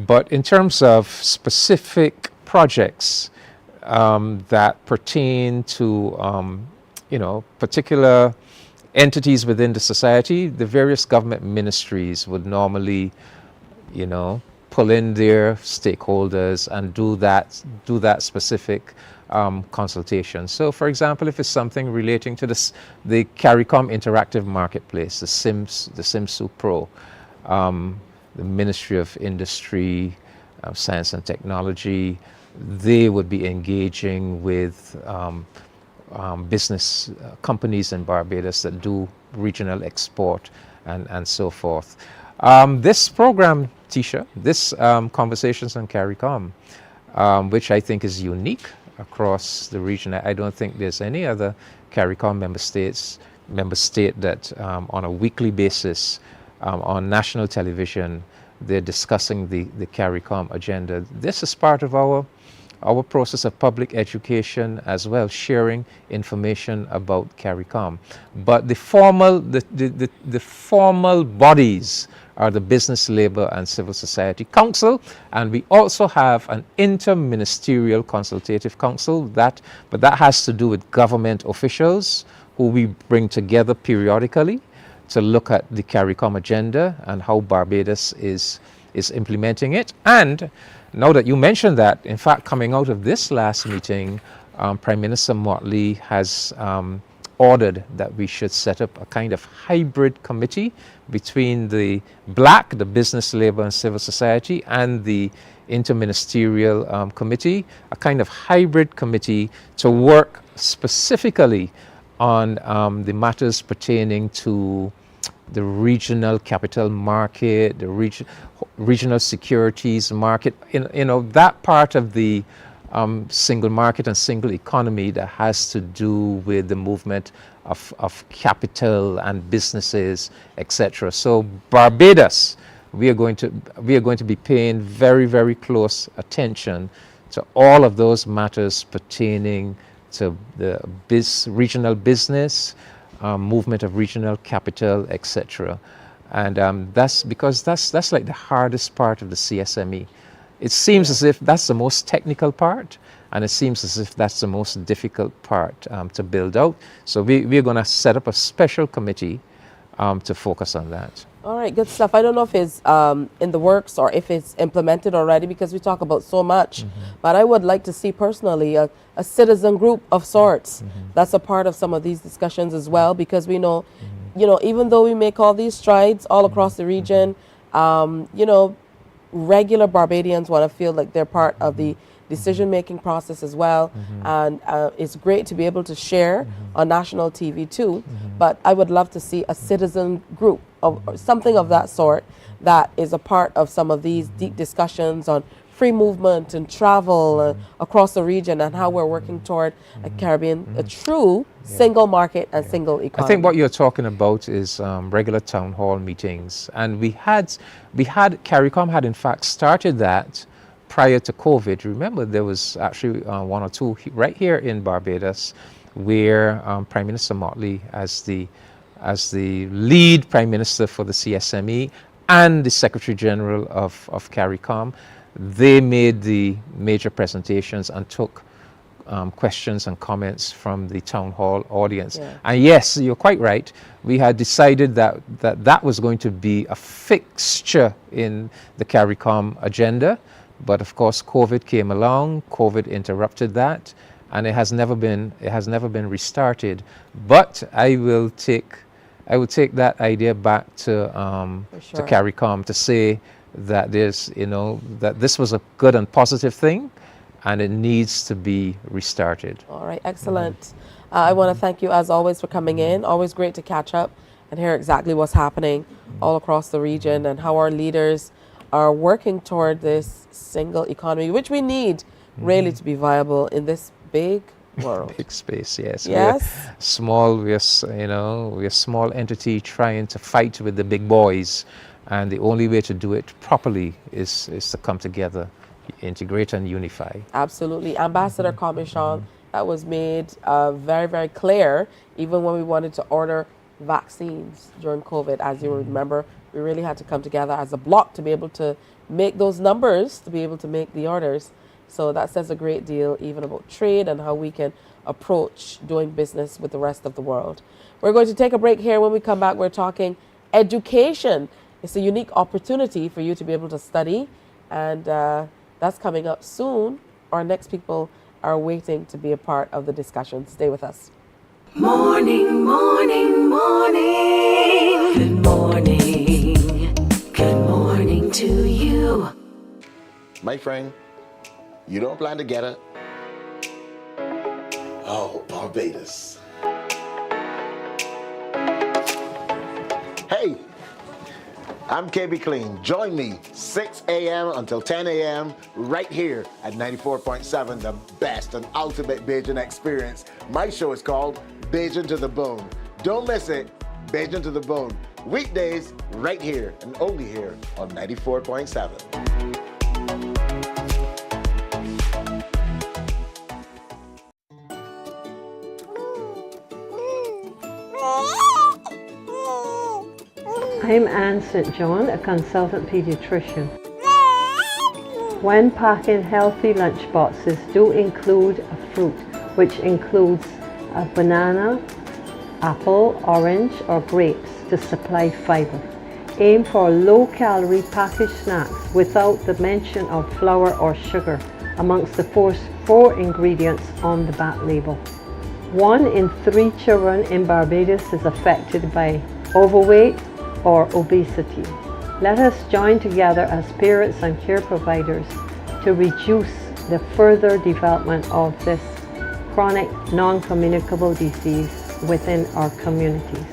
But in terms of specific projects that pertain to, you know, particular entities within the society, the various government ministries would normally, you know, pull in their stakeholders and do that specific consultation. So, for example, if it's something relating to the CARICOM Interactive Marketplace, the SIMSU Pro, the Ministry of Industry, Science and Technology, they would be engaging with business companies in Barbados that do regional export and so forth. This program, Tisha, this Conversations on CARICOM, which I think is unique across the region. I don't think there's any other CARICOM member state that on a weekly basis on national television they're discussing the CARICOM agenda. This is part of our process of public education as well, sharing information about CARICOM. But the formal bodies are the Business, Labor and Civil Society Council, and we also have an interministerial consultative council but that has to do with government officials who we bring together periodically to look at the CARICOM agenda and how Barbados is implementing it. And now that you mentioned that, in fact, coming out of this last meeting, Prime Minister Motley has ordered that we should set up a kind of hybrid committee between the BLAC, the Business, Labor and Civil Society, and the Interministerial Committee, a kind of hybrid committee to work specifically on the matters pertaining to the regional capital market, the regional securities market, you know, that part of the single market and single economy that has to do with the movement of capital and businesses, etc. So Barbados, we are going to be paying very, very close attention to all of those matters pertaining to the regional business, movement of regional capital, etc. And that's because that's like the hardest part of the CSME. It seems as if that's the most technical part, and it seems as if that's the most difficult part to build out. So we're going to set up a special committee to focus on that. All right, good stuff. I don't know if it's in the works or if it's implemented already, because we talk about so much. But I would like to see personally a citizen group of sorts that's a part of some of these discussions as well, because we know, you know, even though we make all these strides all across the region, you know, regular Barbadians want to feel like they're part of the decision-making process as well. And it's great to be able to share on national TV too, but I would love to see a citizen group of something of that sort that is a part of some of these deep discussions on free movement and travel across the region, and how we're working toward a Caribbean, a true single market and single economy. I think what you're talking about is regular town hall meetings, and we had CARICOM had in fact started that prior to COVID. Remember, there was actually one or two right here in Barbados, where Prime Minister Motley, as the lead Prime Minister for the CSME and the Secretary General of CARICOM, they made the major presentations and took questions and comments from the town hall audience. And yes, you're quite right. We had decided that was going to be a fixture in the CARICOM agenda. But of course, COVID came along. COVID interrupted that, and it has never been restarted. But I will take that idea back to CARICOM to say that there's, you know, that this was a good and positive thing, and it needs to be restarted. All right, excellent. I want to thank you as always for coming in. Always great to catch up and hear exactly what's happening all across the region and how our leaders are working toward this single economy, which we need really to be viable in this big world. Big space, yes. Yes. We're a small entity trying to fight with the big boys, and the only way to do it properly is to come together, integrate and unify. Absolutely. Ambassador Commission, that was made very, very clear, even when we wanted to order vaccines during COVID. As you remember, we really had to come together as a bloc to be able to make those numbers, to be able to make the orders. So that says a great deal even about trade and how we can approach doing business with the rest of the world. We're going to take a break here. When we come back, we're talking education. It's a unique opportunity for you to be able to study, and that's coming up soon. Our next people are waiting to be a part of the discussion. Stay with us. Morning, morning, morning. Good morning. Good morning to you. My friend, you don't plan to get it. Oh, Barbados. Hey, I'm KB Clean. Join me 6 a.m. until 10 a.m. right here at 94.7, the best and ultimate Bajan experience. My show is called Bajan to the Bone. Don't miss it. Bajan to the Bone. Weekdays right here and only here on 94.7. I'm Anne St. John, a consultant pediatrician. When packing healthy lunch boxes, do include a fruit, which includes a banana, apple, orange, or grapes to supply fiber. Aim for low-calorie packaged snacks without the mention of flour or sugar amongst the four ingredients on the back label. 1 in 3 children in Barbados is affected by overweight or obesity. Let us join together as parents and care providers to reduce the further development of this chronic non-communicable disease within our communities.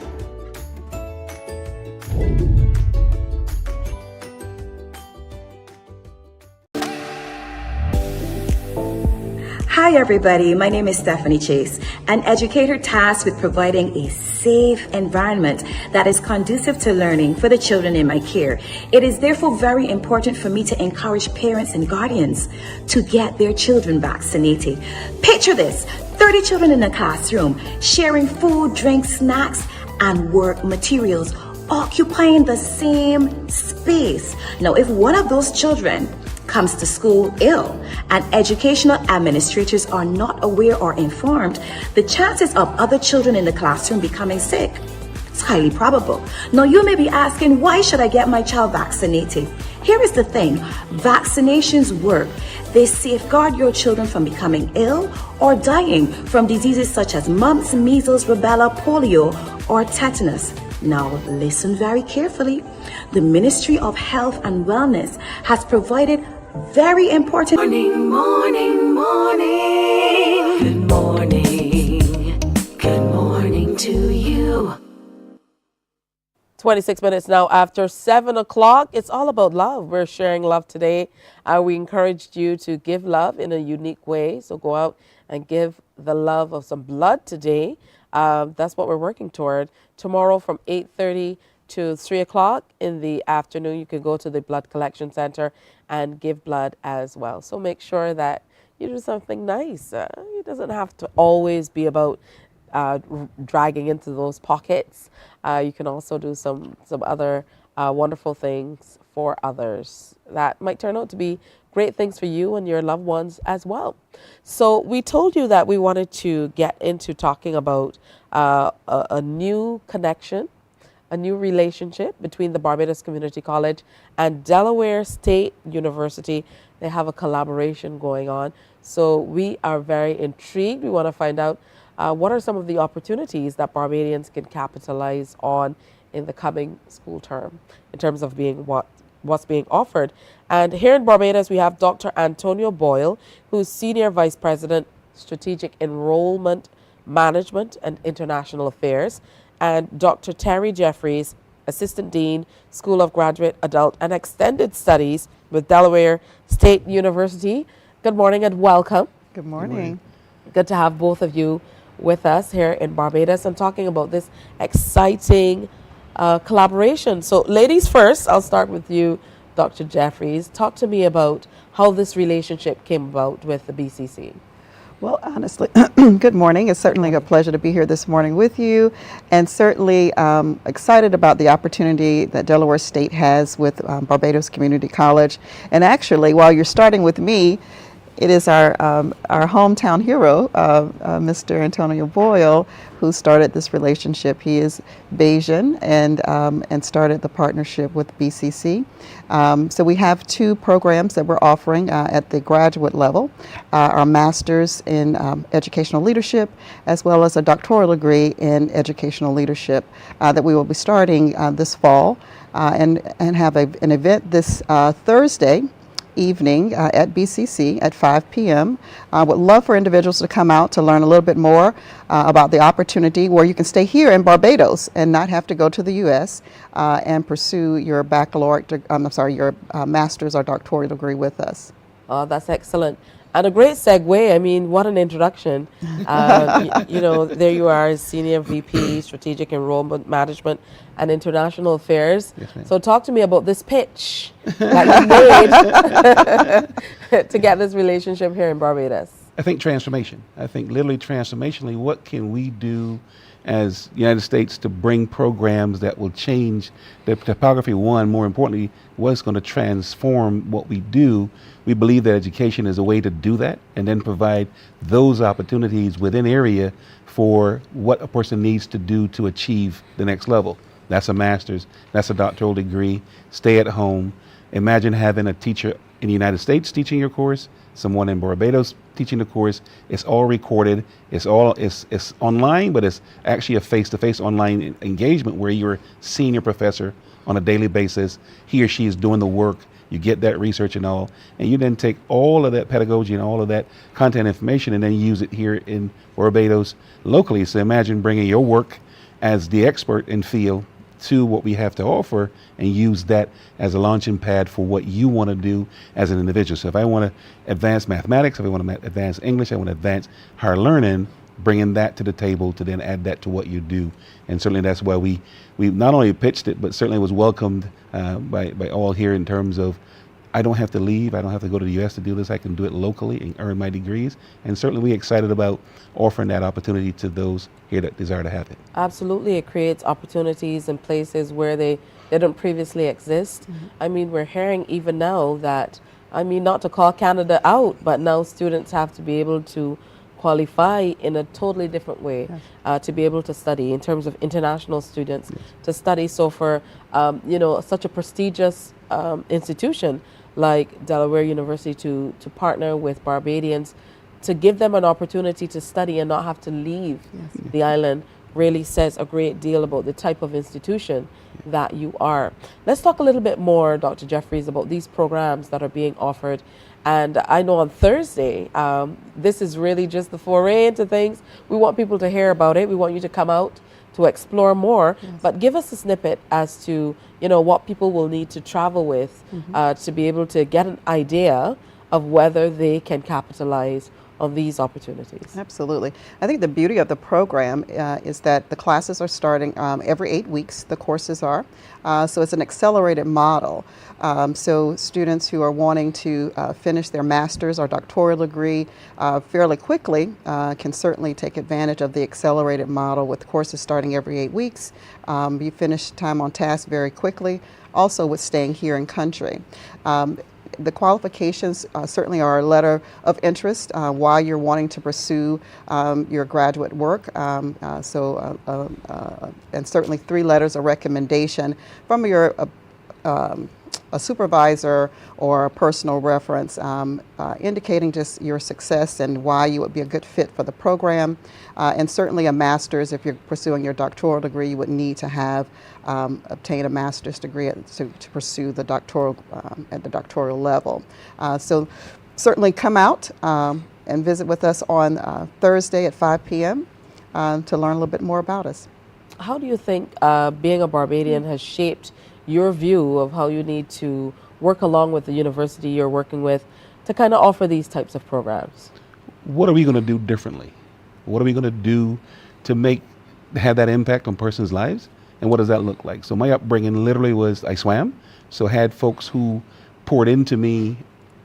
everybody. My name is Stephanie Chase, an educator tasked with providing a safe environment that is conducive to learning for the children in my care. It is therefore very important for me to encourage parents and guardians to get their children vaccinated. Picture this, 30 children in a classroom sharing food, drinks, snacks, and work materials, occupying the same space. Now, if one of those children comes to school ill and educational administrators are not aware or informed, the chances of other children in the classroom becoming sick is highly probable. Now, you may be asking, why should I get my child vaccinated? Here is the thing, vaccinations work. They safeguard your children from becoming ill or dying from diseases such as mumps, measles, rubella, polio, or tetanus. Now, listen very carefully. The Ministry of Health and Wellness has provided very important morning. Good morning to you. 26 minutes now after 7 o'clock. It's all about love. We're sharing love today. We encouraged you to give love in a unique way. So go out and give the love of some blood today. That's what we're working toward. Tomorrow from 8:30 to 3 o'clock in the afternoon, you can go to the blood collection center and give blood as well. So make sure that you do something nice. It doesn't have to always be about dragging into those pockets. You can also do some other wonderful things for others that might turn out to be great things for you and your loved ones as well. So we told you that we wanted to get into talking about a new connection, a new relationship between the Barbados Community College and Delaware State University. They have a collaboration going on. So we are very intrigued. We want to find out what are some of the opportunities that Barbadians can capitalize on in the coming school term in terms of being what's being offered. And here in Barbados, we have Dr. Antonio Boyle, who's Senior Vice President, Strategic Enrollment Management and International Affairs, and Dr. Terry Jeffries, Assistant Dean, School of Graduate, Adult and Extended Studies with Delaware State University. Good morning and welcome. Good morning. Good to have both of you with us here in Barbados and talking about this exciting collaboration. So ladies first, I'll start with you, Dr. Jeffries. Talk to me about how this relationship came about with the BCC. Well, honestly, good morning. It's certainly a pleasure to be here this morning with you, and certainly excited about the opportunity that Delaware State has with Barbados Community College. And actually, while you're starting with me, it is our hometown hero, Mr. Antonio Boyle, who started this relationship. He is Bayesian and started the partnership with BCC. So we have two programs that we're offering at the graduate level, our master's in educational leadership, as well as a doctoral degree in educational leadership that we will be starting this fall and have an event this Thursday evening at BCC at 5 p.m. Would love for individuals to come out to learn a little bit more about the opportunity where you can stay here in Barbados and not have to go to the U.S. And pursue your your master's or doctoral degree with us. Oh, that's excellent. And a great segue. I mean, what an introduction. You know, there you are, Senior VP, Strategic Enrollment Management and International Affairs. Yes, so talk to me about this pitch that you made to get this relationship here in Barbados. I think transformation. I think literally transformationally, what can we do as United States to bring programs that will change the topography, one, more importantly, what's going to transform what we do. We believe that education is a way to do that and then provide those opportunities within area for what a person needs to do to achieve the next level. That's a master's, that's a doctoral degree, stay at home. Imagine having a teacher in the United States teaching your course, someone in Barbados teaching the course. It's all recorded. It's online, but it's actually a face-to-face online engagement where you're seeing your professor on a daily basis. He or she is doing the work. You get that research and all, and you then take all of that pedagogy and all of that content information and then use it here in Barbados locally. So imagine bringing your work as the expert in field to what we have to offer and use that as a launching pad for what you want to do as an individual. So if I want to advance mathematics, if I want to advance English, I want to advance higher learning, bringing that to the table to then add that to what you do. And certainly that's why we not only pitched it, but certainly was welcomed by all here in terms of, I don't have to leave, I don't have to go to the U.S. to do this, I can do it locally and earn my degrees. And certainly we're excited about offering that opportunity to those here that desire to have it. Absolutely, it creates opportunities in places where they didn't previously exist. I mean, we're hearing even now that, I mean, not to call Canada out, but now students have to be able to qualify in a totally different way to be able to study, in terms of international students to study. So for, you know, such a prestigious institution like Delaware University to partner with Barbadians to give them an opportunity to study and not have to leave the island really says a great deal about the type of institution that you are. Let's talk a little bit more, Dr. Jeffries, about these programs that are being offered. And I know on Thursday, this is really just the foray into things. We want people to hear about it. We want you to come out to explore more, but give us a snippet as to, you know, what people will need to travel with to be able to get an idea of whether they can capitalize on these opportunities. Absolutely. I think the beauty of the program is that the classes are starting every 8 weeks, the courses are. So it's an accelerated model. So students who are wanting to finish their master's or doctoral degree fairly quickly can certainly take advantage of the accelerated model with courses starting every 8 weeks. You finish time on task very quickly, also with staying here in country. The qualifications certainly are a letter of interest while you're wanting to pursue your graduate work. And certainly 3 letters of recommendation from your a supervisor or a personal reference indicating just your success and why you would be a good fit for the program. And certainly a master's, if you're pursuing your doctoral degree, you would need to have obtain a master's degree to pursue the doctoral at the doctoral level. So certainly come out and visit with us on Thursday at 5 p.m. To learn a little bit more about us. How do you think being a Barbadian has shaped your view of how you need to work along with the university you're working with to kind of offer these types of programs? What are we going to do differently? What are we going to do to have that impact on persons' lives? And what does that look like? So my upbringing literally was I swam, so had folks who poured into me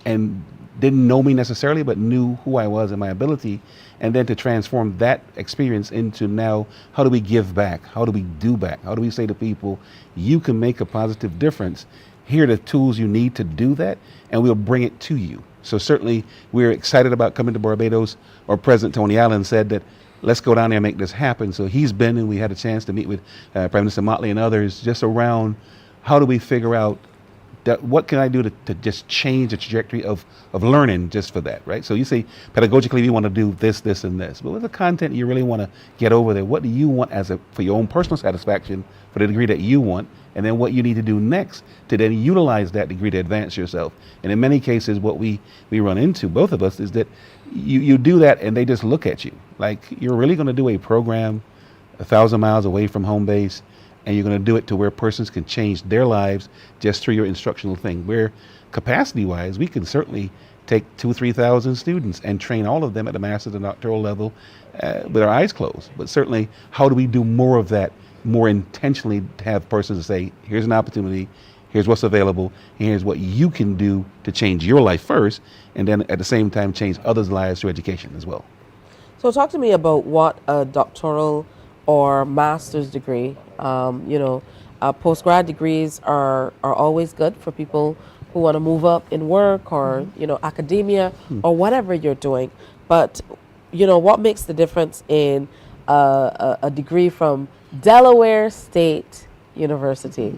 and didn't know me necessarily, but knew who I was and my ability, and then to transform that experience into now, how do we give back? How do we do back? How do we say to people, you can make a positive difference. Here are the tools you need to do that, and we'll bring it to you. So certainly we're excited about coming to Barbados, or President Tony Allen said that, let's go down there and make this happen. So he's been, and we had a chance to meet with Prime Minister Motley and others just around how do we figure out what can I do to just change the trajectory of learning just for that, right? So you say pedagogically we want to do this, this, and this, but what's the content you really want to get over there? What do you want for your own personal satisfaction for the degree that you want, and then what you need to do next to then utilize that degree to advance yourself? And in many cases, what we run into, both of us, is that you do that and they just look at you like you're really going to do a program 1,000 miles away from home base, and you're going to do it to where persons can change their lives just through your instructional thing. Where capacity-wise, we can certainly take 2,000 or 3,000 students and train all of them at the master's and doctoral level with our eyes closed. But certainly, how do we do more of that, more intentionally, to have persons say, here's an opportunity, here's what's available, and here's what you can do to change your life first, and then at the same time change others' lives through education as well. So talk to me about what a doctoral or master's degree, postgrad degrees are always good for people who want to move up in work or, academia or whatever you're doing. But, what makes the difference in a degree from Delaware State University?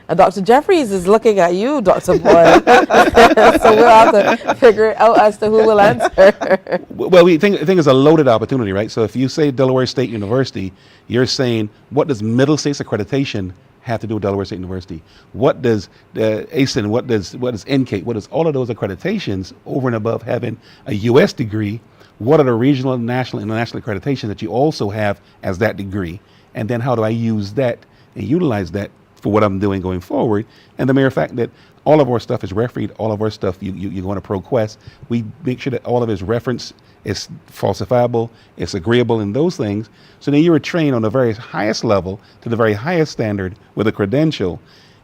And Dr. Jeffries is looking at you, Dr. Boyle. So we'll have to figure it out as to who will answer. Well, we think it's a loaded opportunity, right? So if you say Delaware State University, you're saying, what does Middle States accreditation have to do with Delaware State University? What does ASIN, what does NCATE, what does all of those accreditations over and above having a U.S. degree? What are the regional, national, international accreditations that you also have as that degree? And then how do I use that and utilize that for what I'm doing going forward. And the mere fact that all of our stuff is refereed, all of our stuff, you go on a ProQuest, we make sure that all of it's reference is falsifiable, it's agreeable in those things. So then you're trained on the very highest level to the very highest standard with a credential,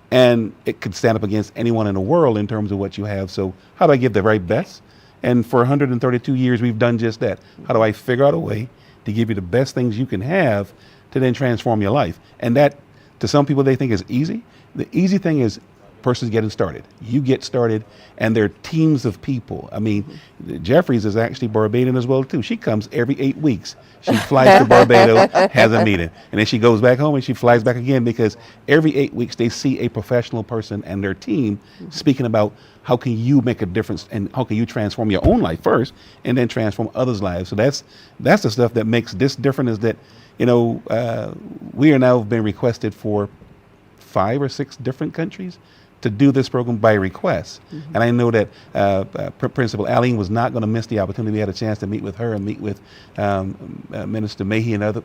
and it could stand up against anyone in the world in terms of what you have. So how do I give the very best? And for 132 years, we've done just that. How do I figure out a way to give you the best things you can have to then transform your life? And that, to some people, they think is easy. The easy thing is person's getting started. You get started, and there are teams of people. I mean, Jeffries is actually Barbadian as well, too. She comes every 8 weeks. She flies to Barbados, has a meeting, and then she goes back home and she flies back again, because every 8 weeks they see a professional person and their team speaking about how can you make a difference and how can you transform your own life first and then transform others' lives. So that's the stuff that makes this different, is that, you know, we are now been requested for 5 or 6 different countries to do this program by request. And I know that Principal Aline was not going to miss the opportunity. We had a chance to meet with her and meet with Minister Mahy and other,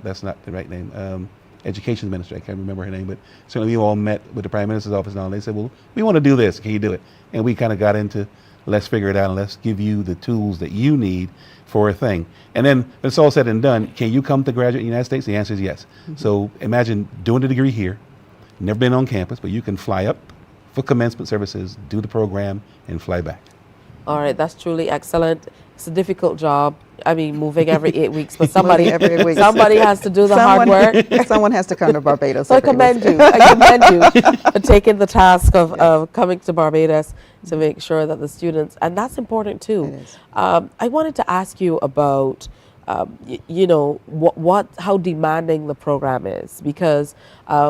that's not the right name, Education Minister, I can't remember her name, but certainly we all met with the Prime Minister's office and all. They said, well, we want to do this, can you do it? And we kind of got into, let's figure it out and let's give you the tools that you need for a thing. And then when it's all said and done, can you come to graduate in the United States? The answer is yes. So imagine doing the degree here, never been on campus, but you can fly up for commencement services, do the program, and fly back. All right, that's truly excellent. It's a difficult job. I mean, moving every 8 weeks, but somebody has to do the hard work. Someone has to come to Barbados. So I commend you for taking the task of coming to Barbados to make sure that the students, and that's important too. I wanted to ask you about you know, how demanding the program is, because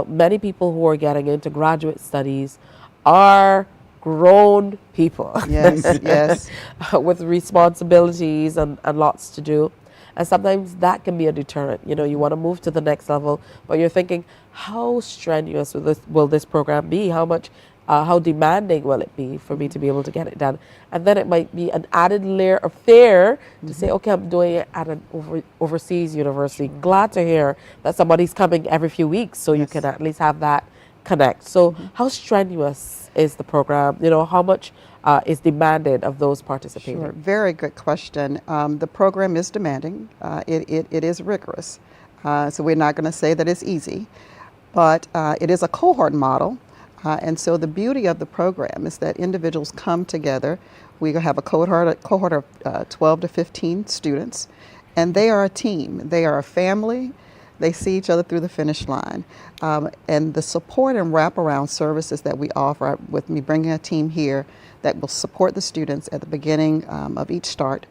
many people who are getting into graduate studies are grown people. Yes, yes. With responsibilities and lots to do. And sometimes that can be a deterrent. You know, you want to move to the next level, but you're thinking, how strenuous will this program be? How demanding will it be for me to be able to get it done? And then it might be an added layer of fear to say, okay, I'm doing it at an overseas university. Glad to hear that somebody's coming every few weeks, so you can at least have that connect. So how strenuous is the program? You know, how much is demanded of those participating? Sure. Very good question. The program is demanding. It is rigorous. So we're not going to say that it's easy, but it is a cohort model. And so the beauty of the program is that individuals come together. We have a cohort of 12 to 15 students, and they are a team. They are a family. They see each other through the finish line. And the support and wraparound services that we offer, with me bringing a team here that will support the students at the beginning of each start,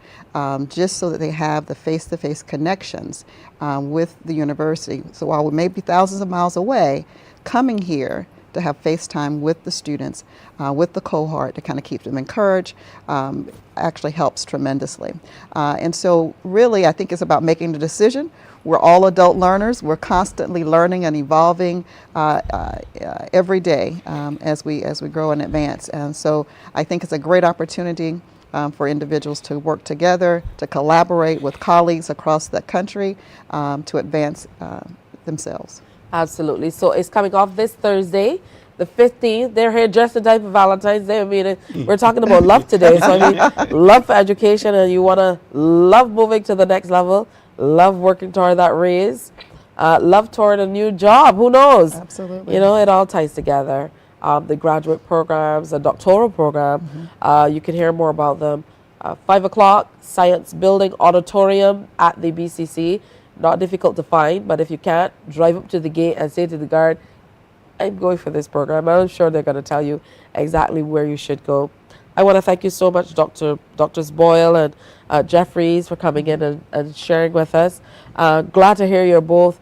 just so that they have the face-to-face connections with the university. So while we may be thousands of miles away, coming here to have FaceTime with the students, with the cohort, to kind of keep them encouraged, actually helps tremendously. And so really, I think it's about making the decision. We're all adult learners. We're constantly learning and evolving every day as we grow and advance. And so I think it's a great opportunity for individuals to work together, to collaborate with colleagues across the country to advance themselves. Absolutely. So it's coming off this Thursday, the 15th. They're here just in time for Valentine's Day. I mean, we're talking about love today. So I mean, love for education, and you want to love moving to the next level, love working toward that raise, love toward a new job. Who knows? Absolutely. You know, it all ties together. The graduate programs, the doctoral program, you can hear more about them. 5 o'clock, Science Building Auditorium at the BCC. Not difficult to find, but if you can't, drive up to the gate and say to the guard, I'm going for this program. I'm sure they're going to tell you exactly where you should go. I want to thank you so much, Drs. Boyle and Jeffries, for coming in and sharing with us. Glad to hear you're both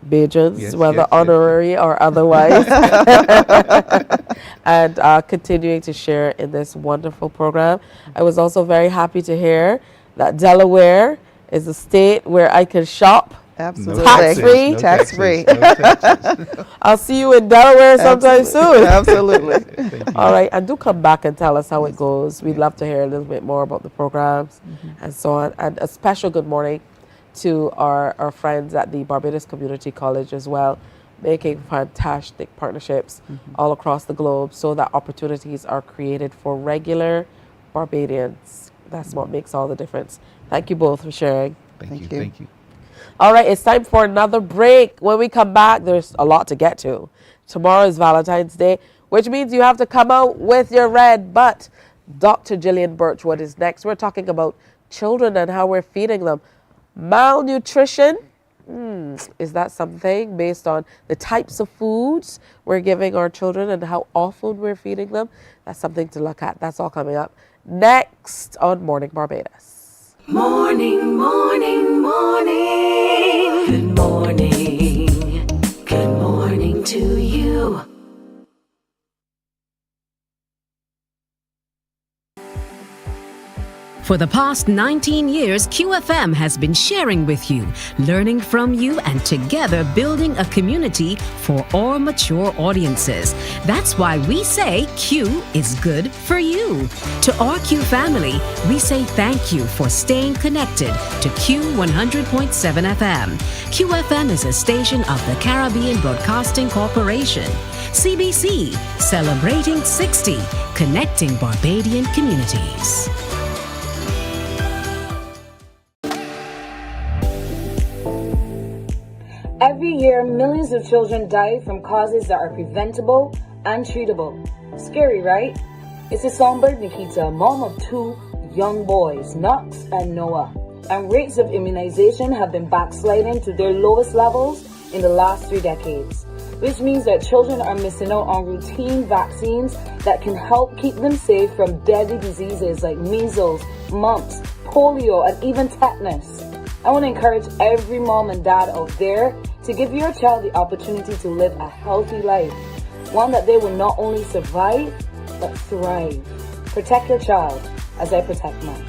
Bajans, whether honorary or otherwise, and continuing to share in this wonderful program. I was also very happy to hear that Delaware is a state where I can shop. Absolutely. Tax-free. No tax-free. I'll see you in Delaware sometime soon. Absolutely. All right, and do come back and tell us how it goes. We'd love to hear a little bit more about the programs and so on. And a special good morning to our friends at the Barbados Community College as well, making fantastic partnerships all across the globe so that opportunities are created for regular Barbadians. That's what makes all the difference. Thank you both for sharing. Thank you. All right, it's time for another break. When we come back, there's a lot to get to. Tomorrow is Valentine's Day, which means you have to come out with your red. But Dr. Gillian Birchwood is next. We're talking about children and how we're feeding them. Malnutrition, is that something based on the types of foods we're giving our children and how often we're feeding them? That's something to look at. That's all coming up next on Morning Barbados. Morning, morning, morning. Good morning. Good morning to you. For the past 19 years, QFM has been sharing with you, learning from you, and together building a community for all mature audiences. That's why we say Q is good for you. To our Q family, we say thank you for staying connected to Q 100.7 FM. QFM is a station of the Caribbean Broadcasting Corporation. CBC, celebrating 60, connecting Barbadian communities. Every year, millions of children die from causes that are preventable and treatable. Scary, right? It's a songbird Nikita, mom of two young boys, Knox and Noah. And rates of immunization have been backsliding to their lowest levels in the last 3 decades, which means that children are missing out on routine vaccines that can help keep them safe from deadly diseases like measles, mumps, polio, and even tetanus. I want to encourage every mom and dad out there to give your child the opportunity to live a healthy life, one that they will not only survive, but thrive. Protect your child as I protect mine.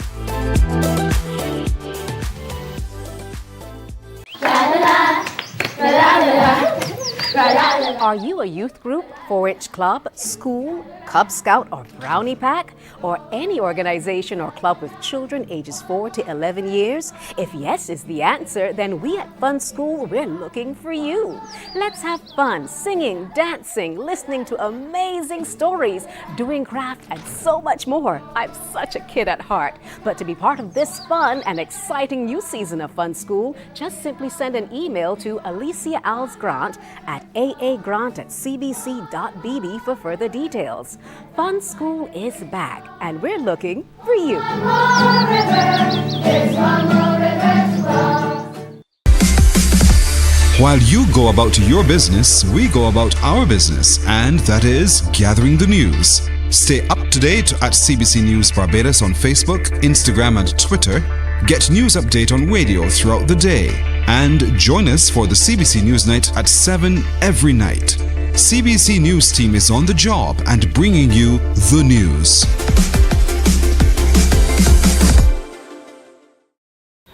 Are you a youth group, 4-H club, school, Cub Scout or Brownie Pack, or any organization or club with children ages 4 to 11 years? If yes is the answer, then we at Fun School, we're looking for you. Let's have fun singing, dancing, listening to amazing stories, doing craft, and so much more. I'm such a kid at heart. But to be part of this fun and exciting new season of Fun School, just simply send an email to Alicia Alves Grant at aa.grant@cbc.bb for further details. Fun School is back, and we're looking for you. While you go about your business, we go about our business, and that is gathering the news. Stay up to date at CBC News Barbados on Facebook, Instagram, and Twitter. Get news update on radio throughout the day. And join us for the CBC News Night at 7 every night. CBC News team is on the job and bringing you the news.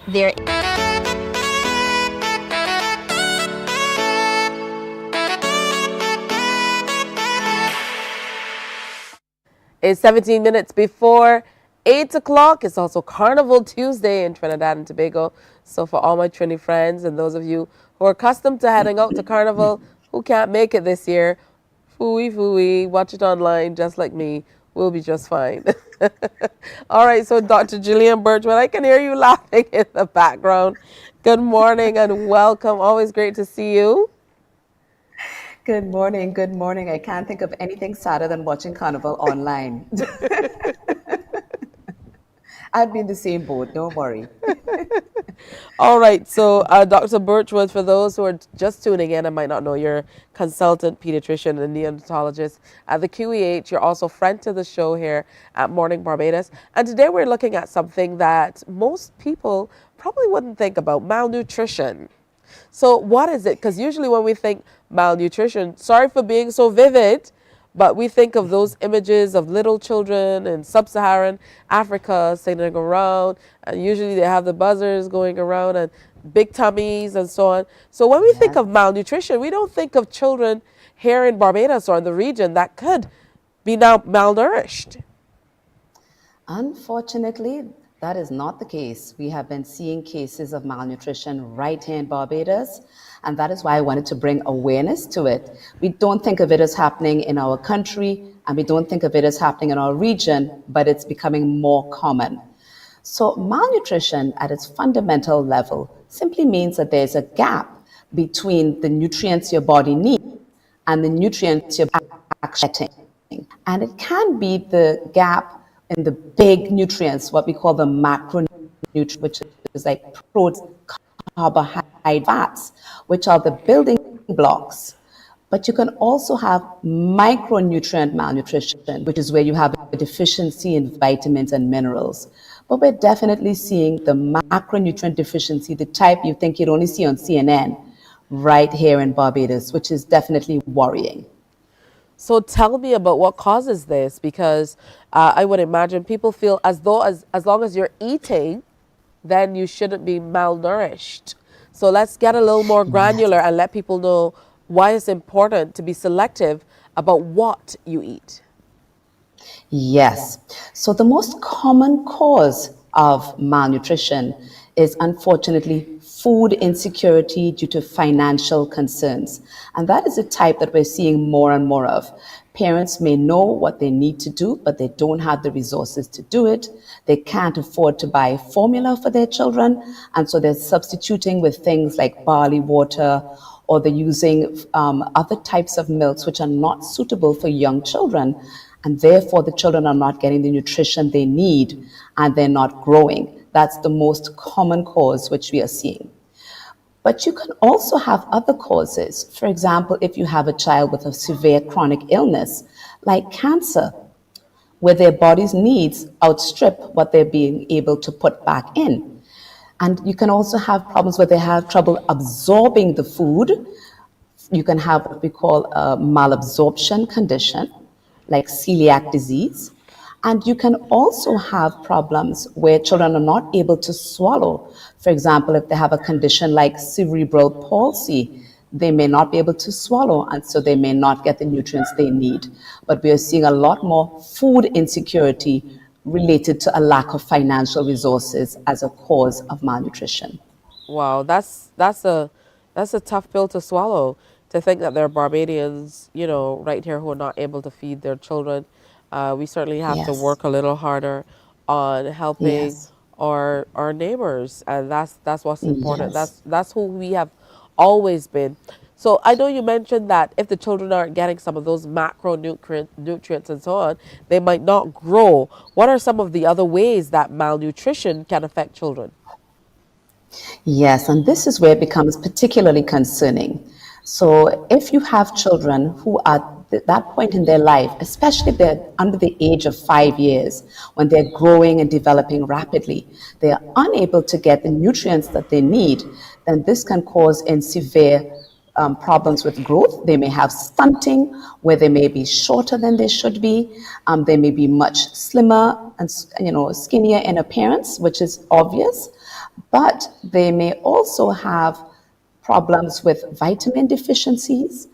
There. It's 17 minutes before 8 o'clock. It's also Carnival Tuesday in Trinidad and Tobago. So for all my Trini friends and those of you who are accustomed to heading out to Carnival, who can't make it this year, phooey, phooey, watch it online just like me. We'll be just fine. All right, so Dr. Gillian Birchwood, I can hear you laughing in the background. Good morning and welcome. Always great to see you. Good morning. Good morning. I can't think of anything sadder than watching Carnival online. I'd be in the same boat. Don't worry. All right. So, Dr. Birchwood, for those who are just tuning in and might not know, you're consultant pediatrician and neonatologist at the QEH. You're also friend to the show here at Morning Barbados. And today we're looking at something that most people probably wouldn't think about, malnutrition. So what is it? Because usually when we think malnutrition, sorry for being so vivid, but we think of those images of little children in sub-Saharan Africa sitting around, and usually they have the buzzers going around and big tummies and so on. So when we think of malnutrition, we don't think of children here in Barbados or in the region that could be now malnourished. Unfortunately, That is not the case. We have been seeing cases of malnutrition right here in Barbados, and that is why I wanted to bring awareness to it. We don't think of it as happening in our country, and we don't think of it as happening in our region, but it's becoming more common. So malnutrition at its fundamental level simply means that there's a gap between the nutrients your body needs and the nutrients you're actually getting. And it can be the gap in the big nutrients, what we call the macronutrients, which is like protein, carbohydrates, fats, which are the building blocks. But you can also have micronutrient malnutrition, which is where you have a deficiency in vitamins and minerals. But we're definitely seeing the macronutrient deficiency, the type you think you'd only see on CNN, right here in Barbados, which is definitely worrying. So tell me about what causes this, because I would imagine people feel as though as long as you're eating, then you shouldn't be malnourished. So let's get a little more granular and let people know why it's important to be selective about what you eat. Yes. So the most common cause of malnutrition is unfortunately food insecurity due to financial concerns. And that is a type that we're seeing more and more of. Parents may know what they need to do, but they don't have the resources to do it. They can't afford to buy formula for their children. And so they're substituting with things like barley water, or they're using other types of milks which are not suitable for young children. And therefore, the children are not getting the nutrition they need and they're not growing. That's the most common cause which we are seeing. But you can also have other causes. For example, if you have a child with a severe chronic illness, like cancer, where their body's needs outstrip what they're being able to put back in. And you can also have problems where they have trouble absorbing the food. You can have what we call a malabsorption condition, like celiac disease. And you can also have problems where children are not able to swallow. For example, if they have a condition like cerebral palsy, they may not be able to swallow, and so they may not get the nutrients they need. But we are seeing a lot more food insecurity related to a lack of financial resources as a cause of malnutrition. Wow, that's a tough pill to swallow, to think that there are Barbadians, right here who are not able to feed their children. We certainly have to work a little harder on helping our neighbors, and that's what's important. That's who we have always been. So I know you mentioned that if the children aren't getting some of those macronutrients and so on, they might not grow. What are some of the other ways that malnutrition can affect children? Yes, and this is where it becomes particularly concerning. So if you have children who are at that point in their life, especially if they're under the age of 5 years, when they're growing and developing rapidly, they are unable to get the nutrients that they need, then this can cause severe problems with growth. They may have stunting, where they may be shorter than they should be. They may be much slimmer and skinnier in appearance, which is obvious. But they may also have problems with vitamin deficiencies.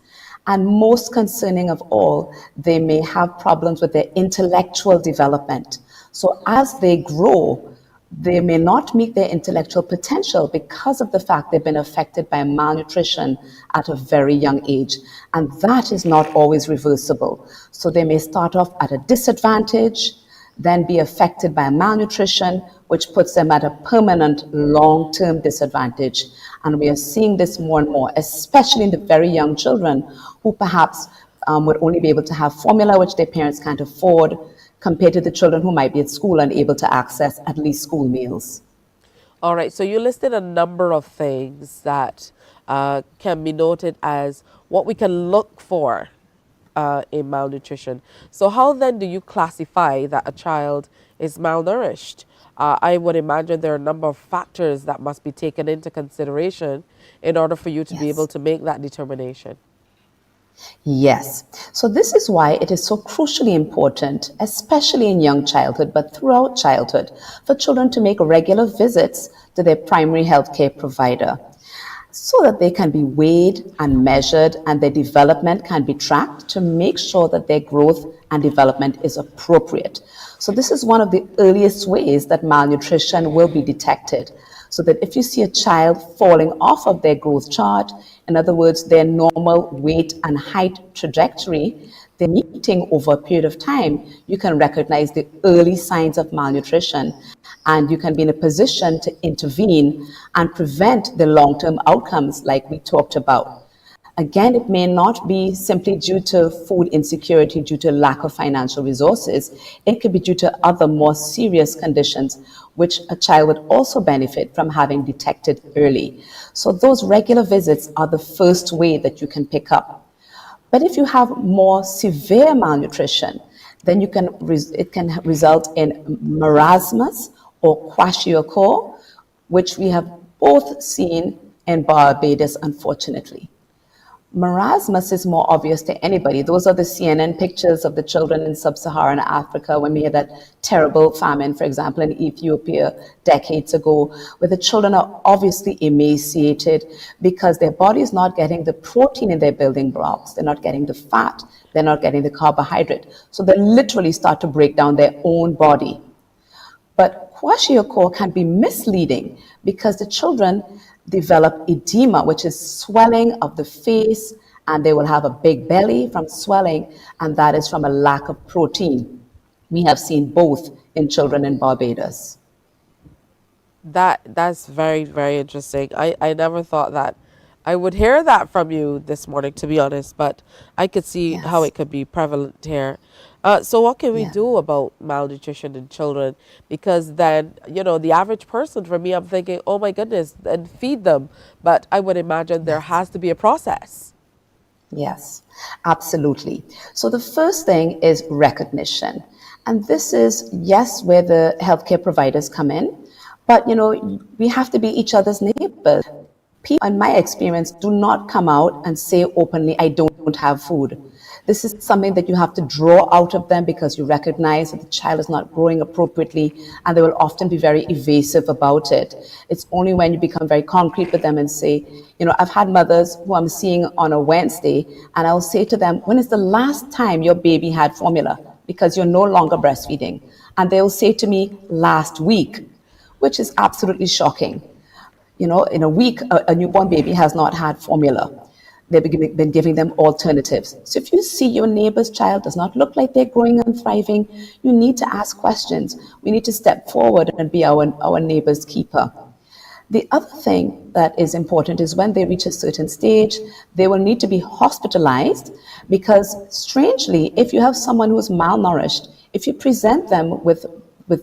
And most concerning of all, they may have problems with their intellectual development. So as they grow, they may not meet their intellectual potential because of the fact they've been affected by malnutrition at a very young age. And that is not always reversible. So they may start off at a disadvantage, then be affected by malnutrition, which puts them at a permanent long-term disadvantage. And we are seeing this more and more, especially in the very young children who perhaps would only be able to have formula, which their parents can't afford, compared to the children who might be at school and able to access at least school meals. All right, so you listed a number of things that can be noted as what we can look for in malnutrition. So how then do you classify that a child is malnourished? I would imagine there are a number of factors that must be taken into consideration in order for you to be able to make that determination. Yes. So this is why it is so crucially important, especially in young childhood, but throughout childhood, for children to make regular visits to their primary healthcare provider. so that they can be weighed and measured and their development can be tracked to make sure that their growth and development is appropriate. So this is one of the earliest ways that malnutrition will be detected. So that if you see a child falling off of their growth chart, in other words, their normal weight and height trajectory, they're meeting over a period of time, you can recognize the early signs of malnutrition and you can be in a position to intervene and prevent the long-term outcomes like we talked about. Again, it may not be simply due to food insecurity due to lack of financial resources. It could be due to other more serious conditions, which a child would also benefit from having detected early. So those regular visits are the first way that you can pick up. But if you have more severe malnutrition, then it can result in marasmus or kwashiorkor, which we have both seen in Barbados, unfortunately. Marasmus is more obvious to anybody. Those are the CNN pictures of the children in sub-Saharan Africa when we had that terrible famine, for example, in Ethiopia decades ago, where the children are obviously emaciated because their body is not getting the protein in their building blocks. They're not getting the fat. They're not getting the carbohydrate. So they literally start to break down their own body. But kwashiorkor can be misleading because the children develop edema, which is swelling of the face, and they will have a big belly from swelling, and that is from a lack of protein. We have seen both in children in Barbados. That's very, very interesting. I never thought that I would hear that from you this morning, to be honest, but I could see how it could be prevalent here. So what can we do about malnutrition in children? Because then, the average person, for me, I'm thinking, oh my goodness, and feed them. But I would imagine there has to be a process. Yes, absolutely. So the first thing is recognition. And this is, yes, where the healthcare providers come in. But, we have to be each other's neighbors. People, in my experience, do not come out and say openly, I don't have food. This is something that you have to draw out of them because you recognize that the child is not growing appropriately, and they will often be very evasive about it. It's only when you become very concrete with them and say, I've had mothers who I'm seeing on a Wednesday, and I'll say to them, when is the last time your baby had formula? Because you're no longer breastfeeding. And they'll say to me, last week, which is absolutely shocking. In a week, a newborn baby has not had formula. They've been giving them alternatives. So if you see your neighbor's child does not look like they're growing and thriving, you need to ask questions. We need to step forward and be our neighbor's keeper. The other thing that is important is when they reach a certain stage, they will need to be hospitalized because, strangely, if you have someone who's malnourished, if you present them with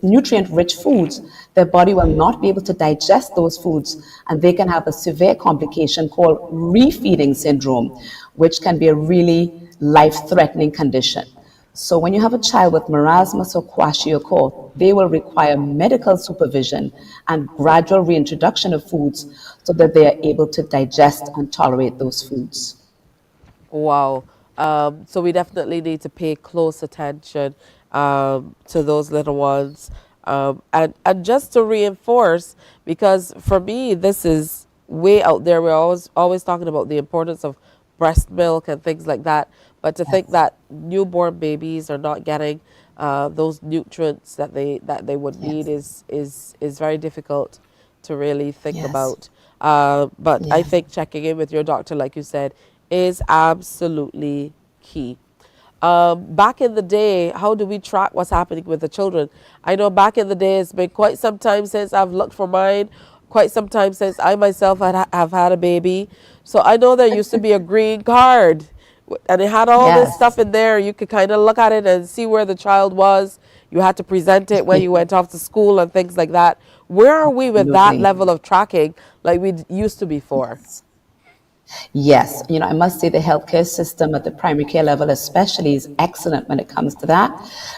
nutrient-rich foods, their body will not be able to digest those foods, and they can have a severe complication called refeeding syndrome, which can be a really life-threatening condition. So when you have a child with marasmus or kwashiorkor, they will require medical supervision and gradual reintroduction of foods so that they are able to digest and tolerate those foods. Wow. So we definitely need to pay close attention to those little ones. And just to reinforce, because for me, this is way out there. We're always talking about the importance of breast milk and things like that. But to think that newborn babies are not getting those nutrients that they would need is very difficult to really think about. But I think checking in with your doctor, like you said, is absolutely key. Back in the day, how do we track what's happening with the children? I know back in the day, it's been quite some time since I've looked for mine, quite some time since I myself have had a baby. So I know there used to be a green card, and it had all this stuff in there. You could kind of look at it and see where the child was. You had to present it when you went off to school and things like that. Where are we with that level of tracking like we used to before? Yes, I must say the healthcare system at the primary care level especially is excellent when it comes to that.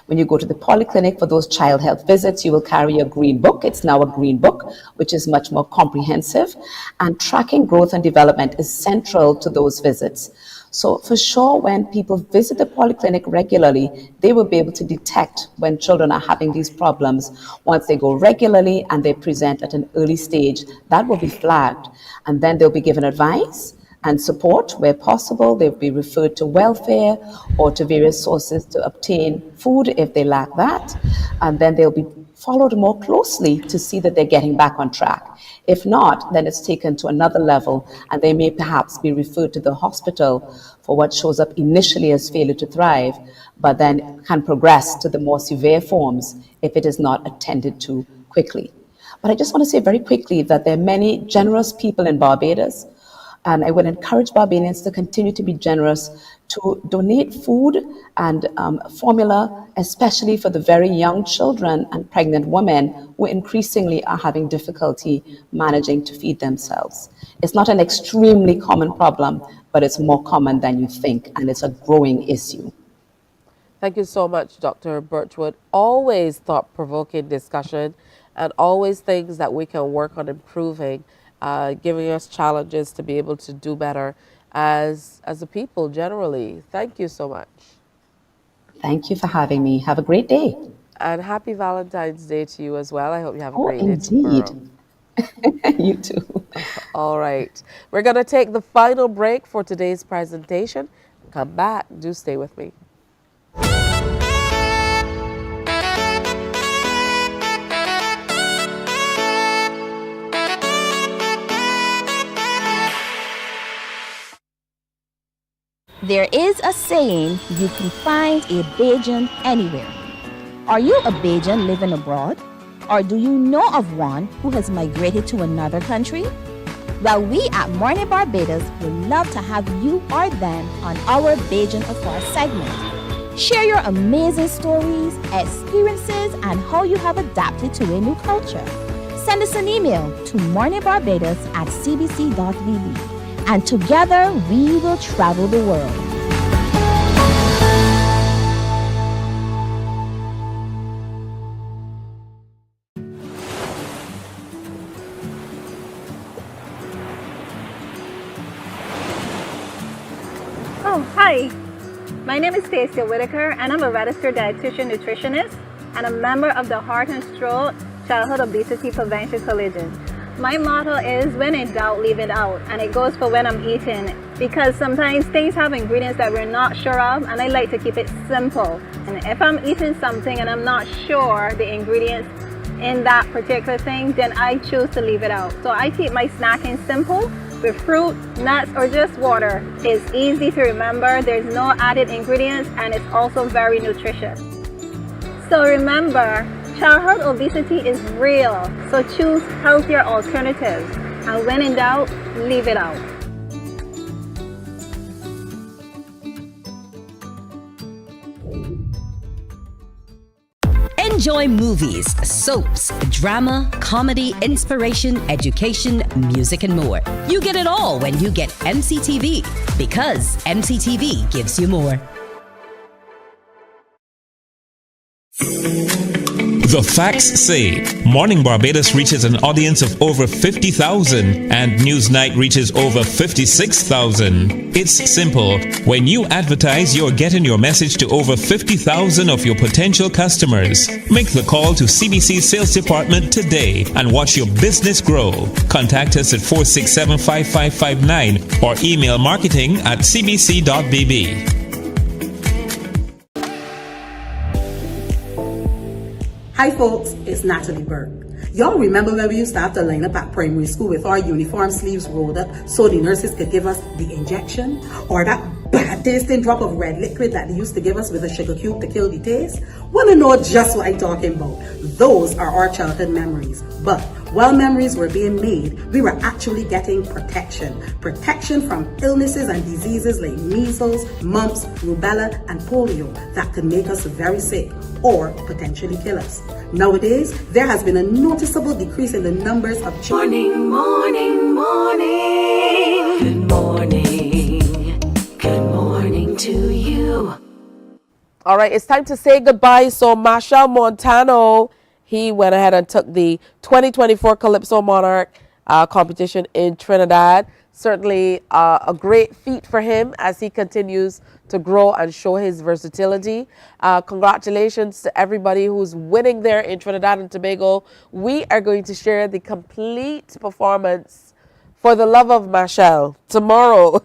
When you go to the polyclinic for those child health visits, you will carry a green book. It's now a green book, which is much more comprehensive. And tracking growth and development is central to those visits. So for sure, when people visit the polyclinic regularly, they will be able to detect when children are having these problems. Once they go regularly and they present at an early stage, that will be flagged. And then they'll be given advice and support where possible. They'll be referred to welfare or to various sources to obtain food if they lack that. And then they'll be followed more closely to see that they're getting back on track. If not, then it's taken to another level and they may perhaps be referred to the hospital for what shows up initially as failure to thrive, but then can progress to the more severe forms if it is not attended to quickly. But I just want to say very quickly that there are many generous people in Barbados, and I would encourage Barbadians to continue to be generous, to donate food and formula, especially for the very young children and pregnant women who increasingly are having difficulty managing to feed themselves. It's not an extremely common problem, but it's more common than you think, and it's a growing issue. Thank you so much, Dr. Birchwood. Always thought-provoking discussion and always things that we can work on improving, giving us challenges to be able to do better as a people generally. Thank you so much. Thank you for having me. Have a great day. And happy Valentine's Day to you as well. I hope you have a Oh, great day indeed. tomorrow. You too. All right. We're going to take the final break for today's presentation. Come back. Do stay with me. There is a saying, you can find a Bajan anywhere. Are you a Bajan living abroad? Or do you know of one who has migrated to another country? Well, we at Mornin Barbados would love to have you or them on our Bajan Afar segment. Share your amazing stories, experiences, and how you have adapted to a new culture. Send us an email to morninbarbados@cbc.vb. And together we will travel the world. Oh, hi. My name is Stacia Whitaker, and I'm a registered dietitian nutritionist and a member of the Heart and Stroke Childhood Obesity Prevention Coalition. My motto is, when in doubt, leave it out, and it goes for when I'm eating, because sometimes things have ingredients that we're not sure of, and I like to keep it simple. And if I'm eating something and I'm not sure the ingredients in that particular thing, then I choose to leave it out. So I keep my snacking simple with fruit, nuts, or just water. It's easy to remember, there's no added ingredients, and it's also very nutritious. So remember, childhood obesity is real, so choose healthier alternatives. And when in doubt, leave it out. Enjoy movies, soaps, drama, comedy, inspiration, education, music, and more. You get it all when you get MCTV, because MCTV gives you more. The facts say Morning Barbados reaches an audience of over 50,000 and Newsnight reaches over 56,000. It's simple. When you advertise, you're getting your message to over 50,000 of your potential customers. Make the call to CBC Sales Department today and watch your business grow. Contact us at 467-5559 or email marketing@cbc.bb. Hi folks, it's Natalie Burke. Y'all remember when we used to have to line up at primary school with our uniform sleeves rolled up so the nurses could give us the injection? Or that bad tasting drop of red liquid that they used to give us with a sugar cube to kill the taste? Wanna know just what I'm talking about? Those are our childhood memories. But while memories were being made, we were actually getting protection. Protection from illnesses and diseases like measles, mumps, rubella, and polio that could make us very sick or potentially kill us. Nowadays, there has been a noticeable decrease in the numbers of children. Morning, morning. Good morning. Good morning to you. All right, it's time to say goodbye. So Marshall Montano, he went ahead and took the 2024 Calypso Monarch competition in Trinidad. Certainly a great feat for him as he continues to grow and show his versatility. Congratulations to everybody who's winning there in Trinidad and Tobago. We are going to share the complete performance for the love of Machel tomorrow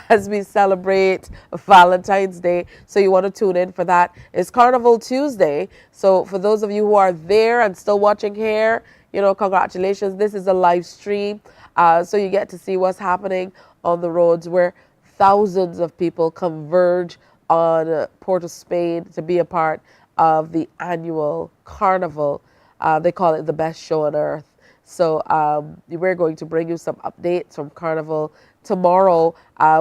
as we celebrate Valentine's Day. So you want to tune in for that. It's Carnival Tuesday. So for those of you who are there and still watching here, you know, congratulations. This is a live stream. So you get to see what's happening on the roads where thousands of people converge on Port of Spain to be a part of the annual carnival. They call it the best show on earth. So we're going to bring you some updates from Carnival tomorrow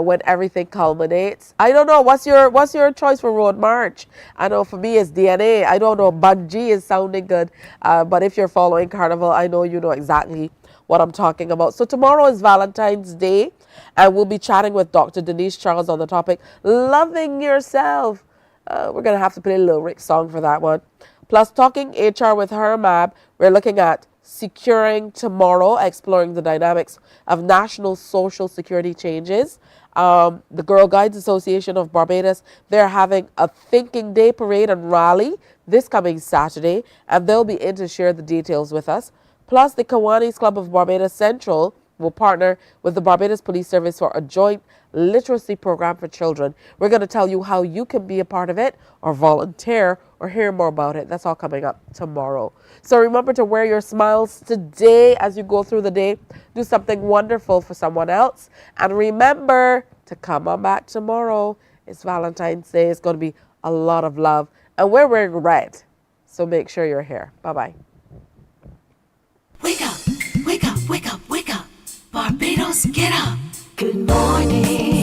when everything culminates. I don't know, what's your choice for Road March? I know for me it's DNA. I don't know, Bungee is sounding good. But if you're following Carnival, I know you know exactly what I'm talking about. So tomorrow is Valentine's Day, and we'll be chatting with Dr. Denise Charles on the topic, loving yourself. We're going to have to play a lyric song for that one. Plus, talking HR with Hermab, we're looking at securing tomorrow, exploring the dynamics of national social security changes. The Girl Guides Association of Barbados, they're having a Thinking Day parade and rally this coming Saturday, and they'll be in to share the details with us. Plus, the Kiwanis Club of Barbados Central will partner with the Barbados Police Service for a joint literacy program for children. We're going to tell you how you can be a part of it or volunteer or hear more about it. That's all coming up tomorrow. So remember to wear your smiles today as you go through the day. Do something wonderful for someone else. And remember to come on back tomorrow. It's Valentine's Day. It's going to be a lot of love. And we're wearing red. So make sure you're here. Bye-bye. Wake up, wake up, wake up, wake up. Barbados, get up. Good morning.